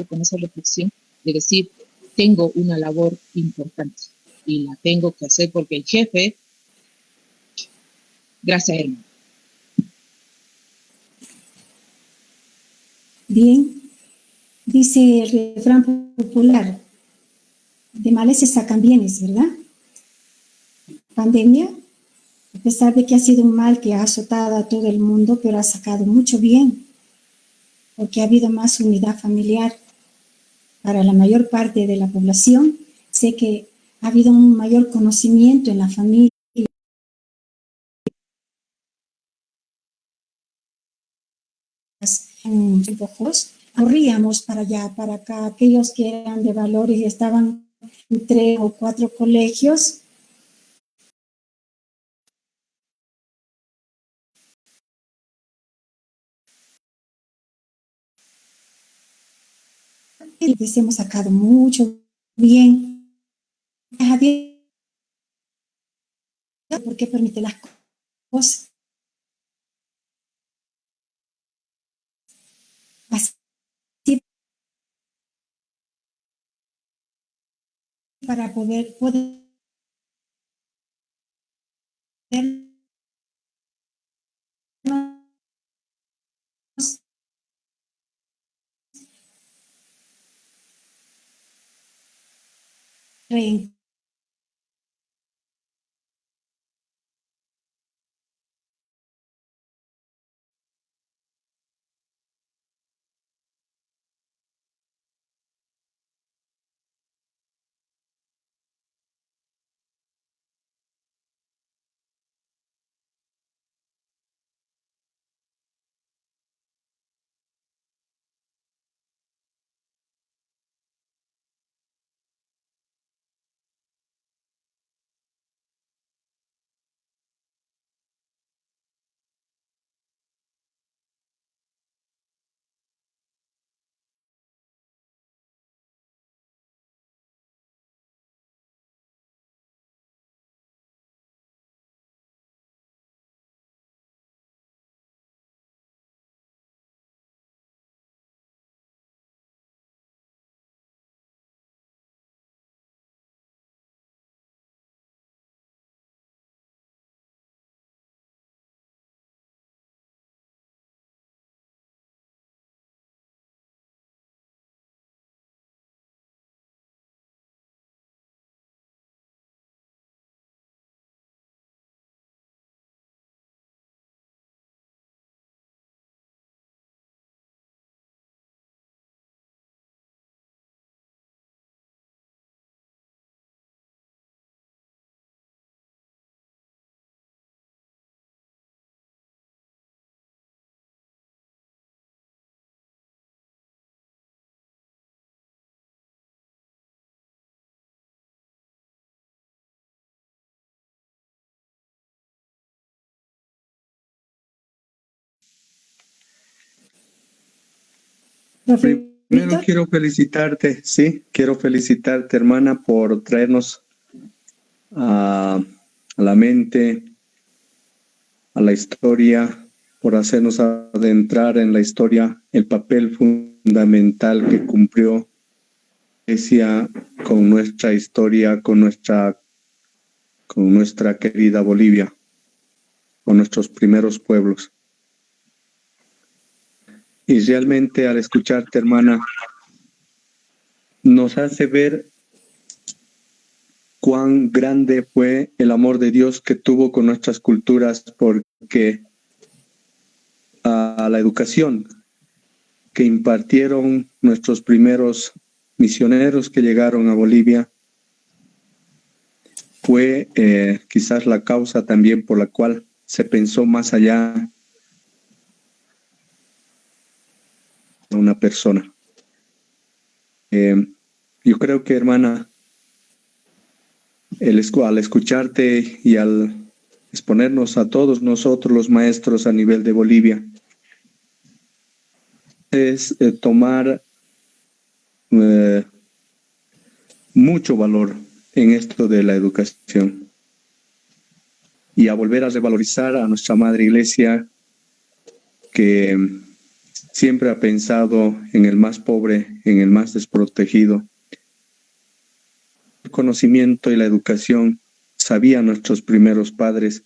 con esa reflexión de decir, tengo una labor importante y la tengo que hacer porque el jefe, gracias hermano. Bien, dice el refrán popular, de males se sacan bienes, ¿verdad? Pandemia, a pesar de que ha sido un mal que ha azotado a todo el mundo, pero ha sacado mucho bien, porque ha habido más unidad familiar para la mayor parte de la población. Sé que ha habido un mayor conocimiento en la familia. Corríamos para allá, para acá, aquellos que eran de valores y estaban en 3 o 4 colegios. Y les hemos sacado mucho bien. Porque permite las cosas. Así para poder Primero quiero felicitarte, hermana, por traernos a la mente, a la historia, por hacernos adentrar en la historia, el papel fundamental que cumplió Iglesia con nuestra historia, con nuestra querida Bolivia, con nuestros primeros pueblos. Y realmente al escucharte, hermana, nos hace ver cuán grande fue el amor de Dios que tuvo con nuestras culturas, porque a la educación que impartieron nuestros primeros misioneros que llegaron a Bolivia fue quizás la causa también por la cual se pensó más allá de una persona. Yo creo que, hermana, al escucharte y al exponernos a todos nosotros los maestros a nivel de Bolivia, es tomar mucho valor en esto de la educación y a volver a revalorizar a nuestra Madre Iglesia, que siempre ha pensado en el más pobre, en el más desprotegido. El conocimiento y la educación, sabían nuestros primeros padres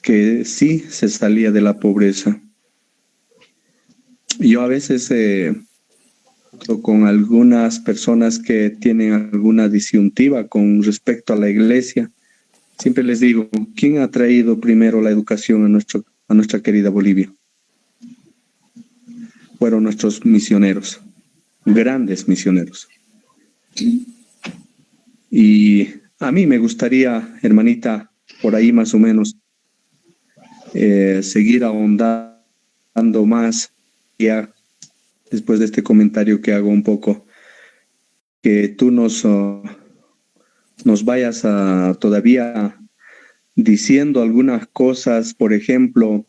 que sí se salía de la pobreza. Yo a veces con algunas personas que tienen alguna disyuntiva con respecto a la iglesia, siempre les digo, ¿quién ha traído primero la educación a nuestra querida Bolivia? Fueron nuestros misioneros, grandes misioneros. Y a mí me gustaría, hermanita, por ahí más o menos, seguir ahondando más, ya después de este comentario que hago un poco, que tú nos vayas todavía diciendo algunas cosas, por ejemplo,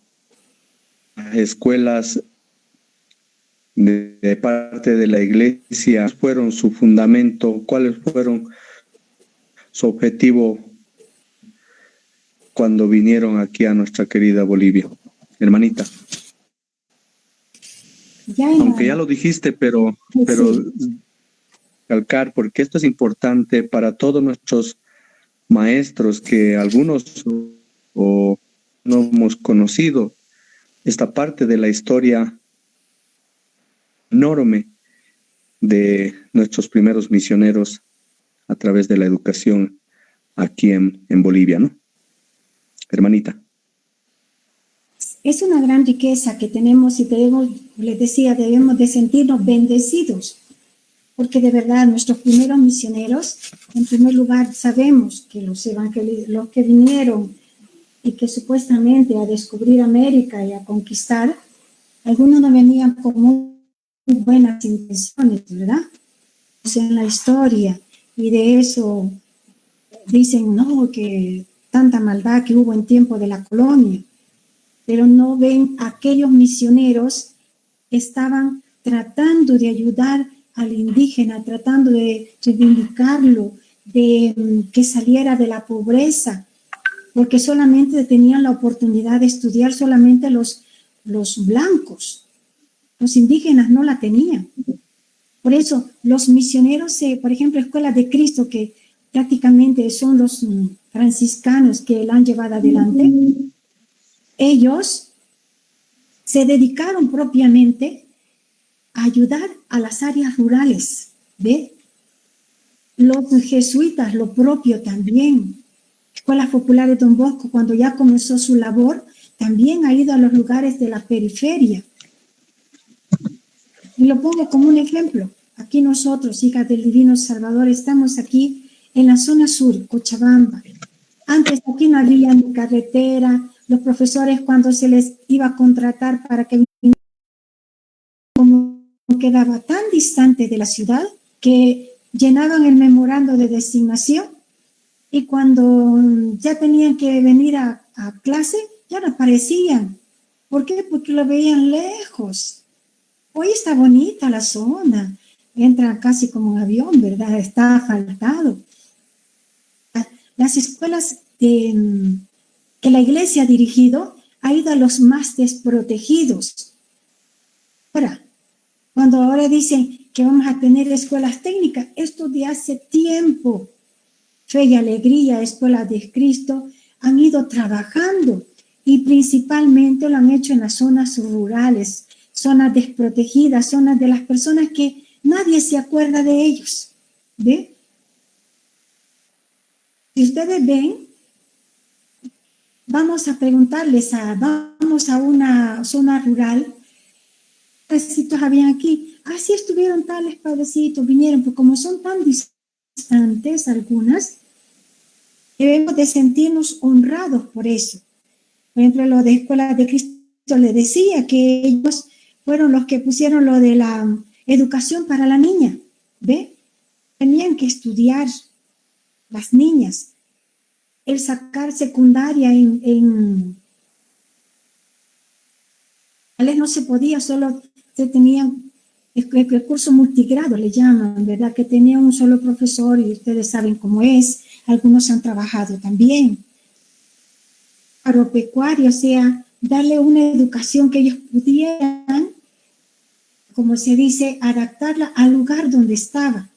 escuelas de parte de la iglesia, fueron su fundamento, cuáles fueron su objetivo cuando vinieron aquí a nuestra querida Bolivia. Hermanita. Aunque ya lo dijiste, pero recalcar, porque esto es importante para todos nuestros maestros, que algunos no hemos conocido esta parte de la historia enorme de nuestros primeros misioneros a través de la educación aquí en Bolivia, ¿no? Hermanita. Es una gran riqueza que tenemos y les decía, debemos de sentirnos bendecidos, porque de verdad nuestros primeros misioneros, en primer lugar, sabemos que los que vinieron y que supuestamente a descubrir América y a conquistar, algunos no venían con muy buenas intenciones, ¿verdad? O sea, en la historia, y de eso dicen, no, que tanta maldad que hubo en tiempo de la colonia, pero no ven aquellos misioneros que estaban tratando de ayudar al indígena, tratando de reivindicarlo, de que saliera de la pobreza, porque solamente tenían la oportunidad de estudiar solamente los blancos. Los indígenas no la tenían. Por eso, los misioneros, por ejemplo, Escuela de Cristo, que prácticamente son los franciscanos que la han llevado adelante, ellos se dedicaron propiamente a ayudar a las áreas rurales, ¿ve? Los jesuitas, lo propio también. Escuelas Populares Don Bosco, cuando ya comenzó su labor, también ha ido a los lugares de la periferia. Y lo pongo como un ejemplo. Aquí nosotros, hijas del Divino Salvador, estamos aquí en la zona sur, Cochabamba. Antes aquí no había ni carretera. Los profesores, cuando se les iba a contratar para que como quedaba tan distante de la ciudad, que llenaban el memorando de designación y cuando ya tenían que venir a clase, ya no aparecían. ¿Por qué? Porque lo veían lejos. Hoy está bonita la zona, entra casi como un avión, ¿verdad? Está asfaltado. Las escuelas que la iglesia ha dirigido ha ido a los más desprotegidos. Ahora, cuando ahora dicen que vamos a tener escuelas técnicas, esto de hace tiempo, Fe y Alegría, Escuela de Cristo, han ido trabajando y principalmente lo han hecho en las zonas rurales, zonas desprotegidas, zonas de las personas que nadie se acuerda de ellos. ¿Ve? Si ustedes ven, vamos a preguntarles, vamos a una zona rural, ¿qué padrecitos habían aquí? Sí estuvieron tales padrecitos, vinieron, pero como son tan distantes algunas, debemos de sentirnos honrados por eso. Por ejemplo, lo de Escuela de Cristo les decía que ellos fueron los que pusieron lo de la educación para la niña, ¿ve? Tenían que estudiar las niñas. El sacar secundaria no se podía, solo se tenían el curso multigrado, le llaman, ¿verdad? Que tenía un solo profesor y ustedes saben cómo es. Algunos han trabajado también. Agropecuario, o sea, darle una educación que ellos pudieran, como se dice, adaptarla al lugar donde estaba.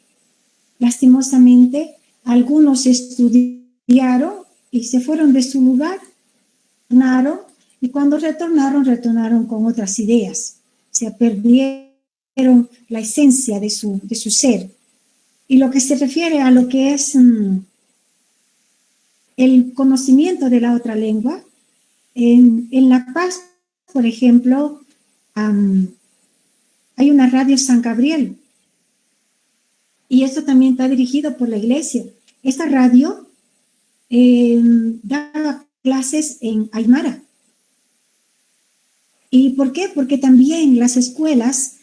Lastimosamente, algunos estudiaron y se fueron de su lugar, retornaron, y cuando retornaron con otras ideas. Se perdieron la esencia de su ser. Y lo que se refiere a lo que es el conocimiento de la otra lengua, en La Paz, por ejemplo, hay una radio San Gabriel, y esto también está dirigido por la iglesia. Esta radio da clases en Aymara. ¿Y por qué? Porque también las escuelas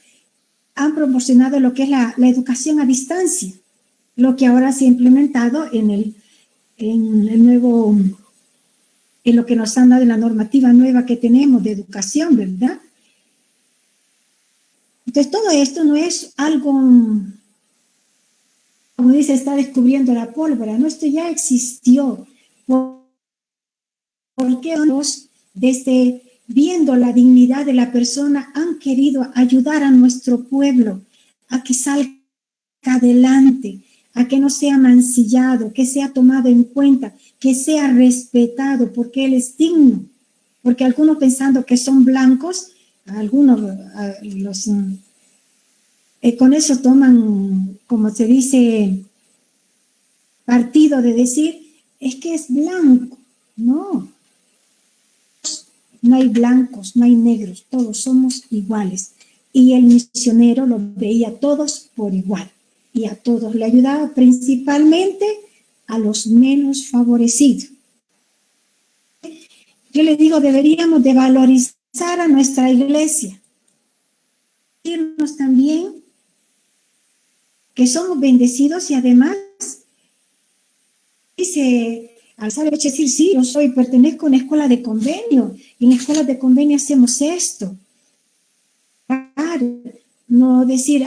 han proporcionado lo que es la educación a distancia, lo que ahora se ha implementado en lo que nos han dado en la normativa nueva que tenemos de educación, ¿verdad? Entonces, todo esto no es algo, como dice, está descubriendo la pólvora, no, esto ya existió. Porque desde viendo la dignidad de la persona han querido ayudar a nuestro pueblo a que salga adelante, a que no sea mancillado, que sea tomado en cuenta, que sea respetado porque él es digno. Porque algunos pensando que son blancos, algunos con eso toman, como se dice, partido de decir, es que es blanco. No. No hay blancos, no hay negros, todos somos iguales. Y el misionero lo veía a todos por igual. Y a todos le ayudaba, principalmente a los menos favorecidos. Yo les digo, deberíamos de valorizar a nuestra iglesia. Decirnos también que somos bendecidos y además dice, al saber decir, sí, pertenezco a una escuela de convenio, y en la escuela de convenio hacemos esto. No decir,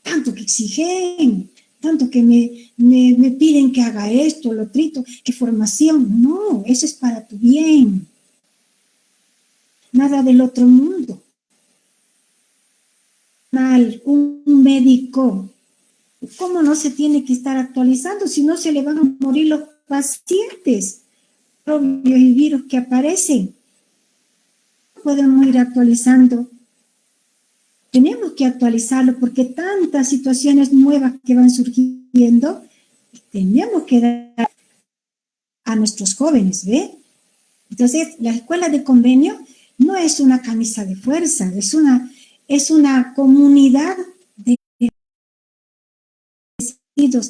tanto que exigen, tanto que me piden que haga esto, lo otro, que formación. No, eso es para tu bien. Nada del otro mundo. Un médico, ¿cómo no se tiene que estar actualizando? Si no, se le van a morir los pacientes, microbios y virus que aparecen. Podemos ir actualizando. Tenemos que actualizarlo porque tantas situaciones nuevas que van surgiendo, tenemos que dar a nuestros jóvenes, ¿ve? Entonces, la escuela de convenio no es una camisa de fuerza, es una comunidad de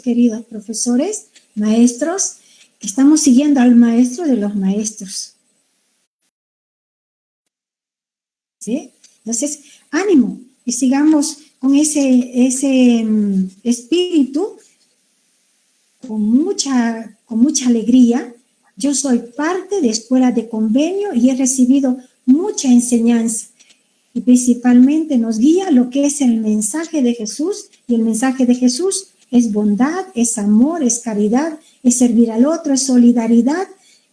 queridos profesores, maestros, que estamos siguiendo al maestro de los maestros. ¿Sí? Entonces, ánimo, y sigamos con ese espíritu, con mucha alegría. Yo soy parte de escuela de convenio y he recibido mucha enseñanza. Y principalmente nos guía lo que es el mensaje de Jesús, y el mensaje de Jesús es bondad, es amor, es caridad, es servir al otro, es solidaridad,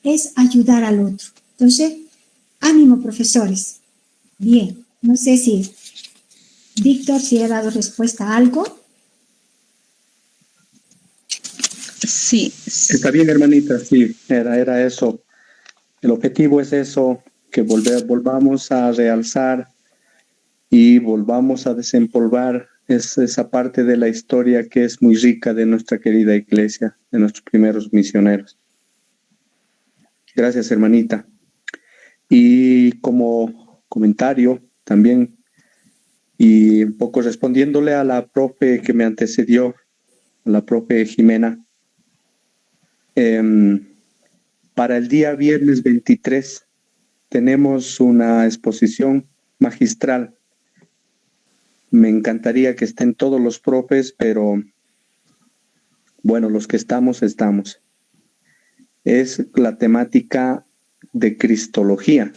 es ayudar al otro. Entonces, ánimo, profesores. Bien, no sé si Víctor, si he dado respuesta a algo. Sí. Está bien, hermanita, sí, era eso. El objetivo es eso, que volvamos a realzar y volvamos a desempolvar esa parte de la historia que es muy rica de nuestra querida iglesia, de nuestros primeros misioneros. Gracias, hermanita. Y como comentario también, y un poco respondiéndole a la profe que me antecedió, a la profe Jimena, para el día viernes 23 tenemos una exposición magistral. Me encantaría que estén todos los profes, pero bueno, los que estamos. Es la temática de Cristología.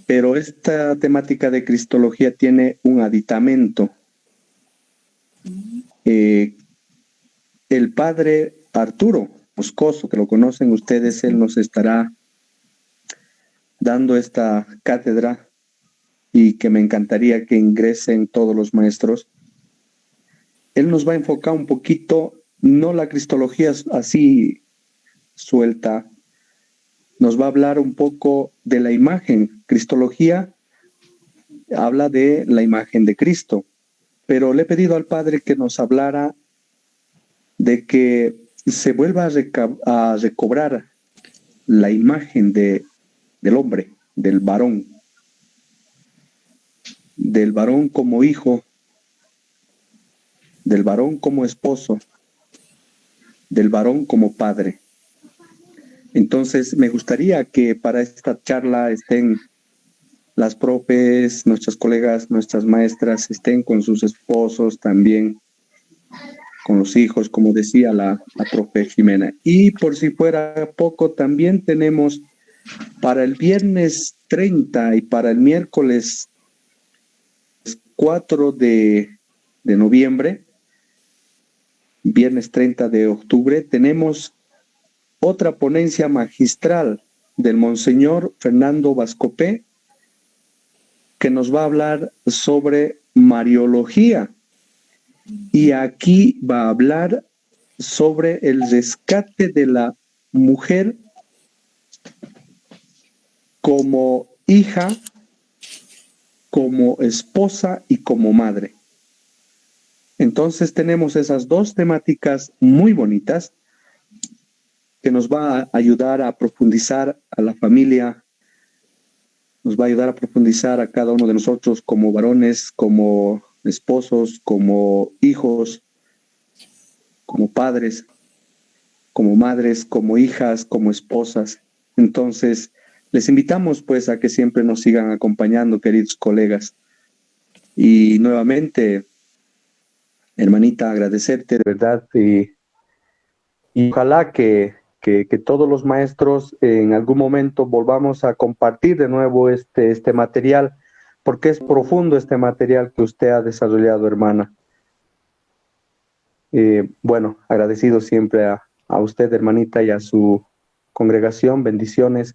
Pero esta temática de Cristología tiene un aditamento. El padre Arturo Moscoso, que lo conocen ustedes, él nos estará dando esta cátedra y que me encantaría que ingresen todos los maestros. Él nos va a enfocar un poquito, no la Cristología así suelta, nos va a hablar un poco de la imagen. Cristología habla de la imagen de Cristo, pero le he pedido al Padre que nos hablara de que se vuelva a recobrar la imagen del hombre, del varón como hijo, del varón como esposo, del varón como padre. Entonces, me gustaría que para esta charla estén las profes, nuestras colegas, nuestras maestras, estén con sus esposos también, con los hijos, como decía la profe Jimena. Y por si fuera poco, también tenemos para el viernes 30 y para el miércoles 4 de noviembre, viernes 30 de octubre, tenemos otra ponencia magistral del Monseñor Fernando Vascopé, que nos va a hablar sobre Mariología. Y aquí va a hablar sobre el rescate de la mujer como hija, como esposa y como madre. Entonces tenemos esas dos temáticas muy bonitas nos va a ayudar a profundizar a la familia, nos va a ayudar a profundizar a cada uno de nosotros como varones, como esposos, como hijos, como padres, como madres, como hijas, como esposas. Entonces, les invitamos pues a que siempre nos sigan acompañando, queridos colegas. Y nuevamente, hermanita, agradecerte de verdad y ojalá que todos los maestros en algún momento volvamos a compartir de nuevo este material, porque es profundo este material que usted ha desarrollado, hermana. Bueno, agradecido siempre a usted, hermanita, y a su congregación. Bendiciones.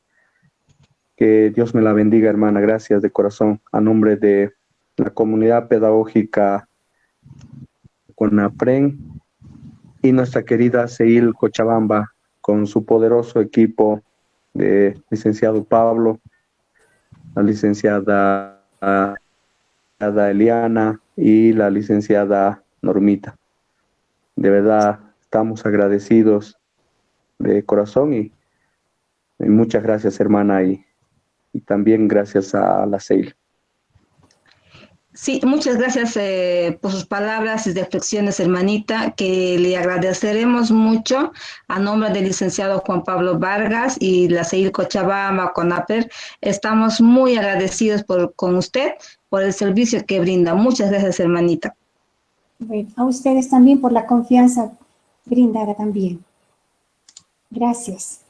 Que Dios me la bendiga, hermana. Gracias de corazón. A nombre de la comunidad pedagógica CONAPREN y nuestra querida CEIL Cochabamba, con su poderoso equipo de licenciado Pablo, la licenciada Eliana y la licenciada Normita. De verdad, estamos agradecidos de corazón y muchas gracias, hermana, y también gracias a la CEIL. Sí, muchas gracias por sus palabras y reflexiones, hermanita, que le agradeceremos mucho a nombre del licenciado Juan Pablo Vargas y la CEIL Cochabamba, CONAPER. Estamos muy agradecidos con usted por el servicio que brinda. Muchas gracias, hermanita. Bueno, a ustedes también por la confianza brindada también. Gracias.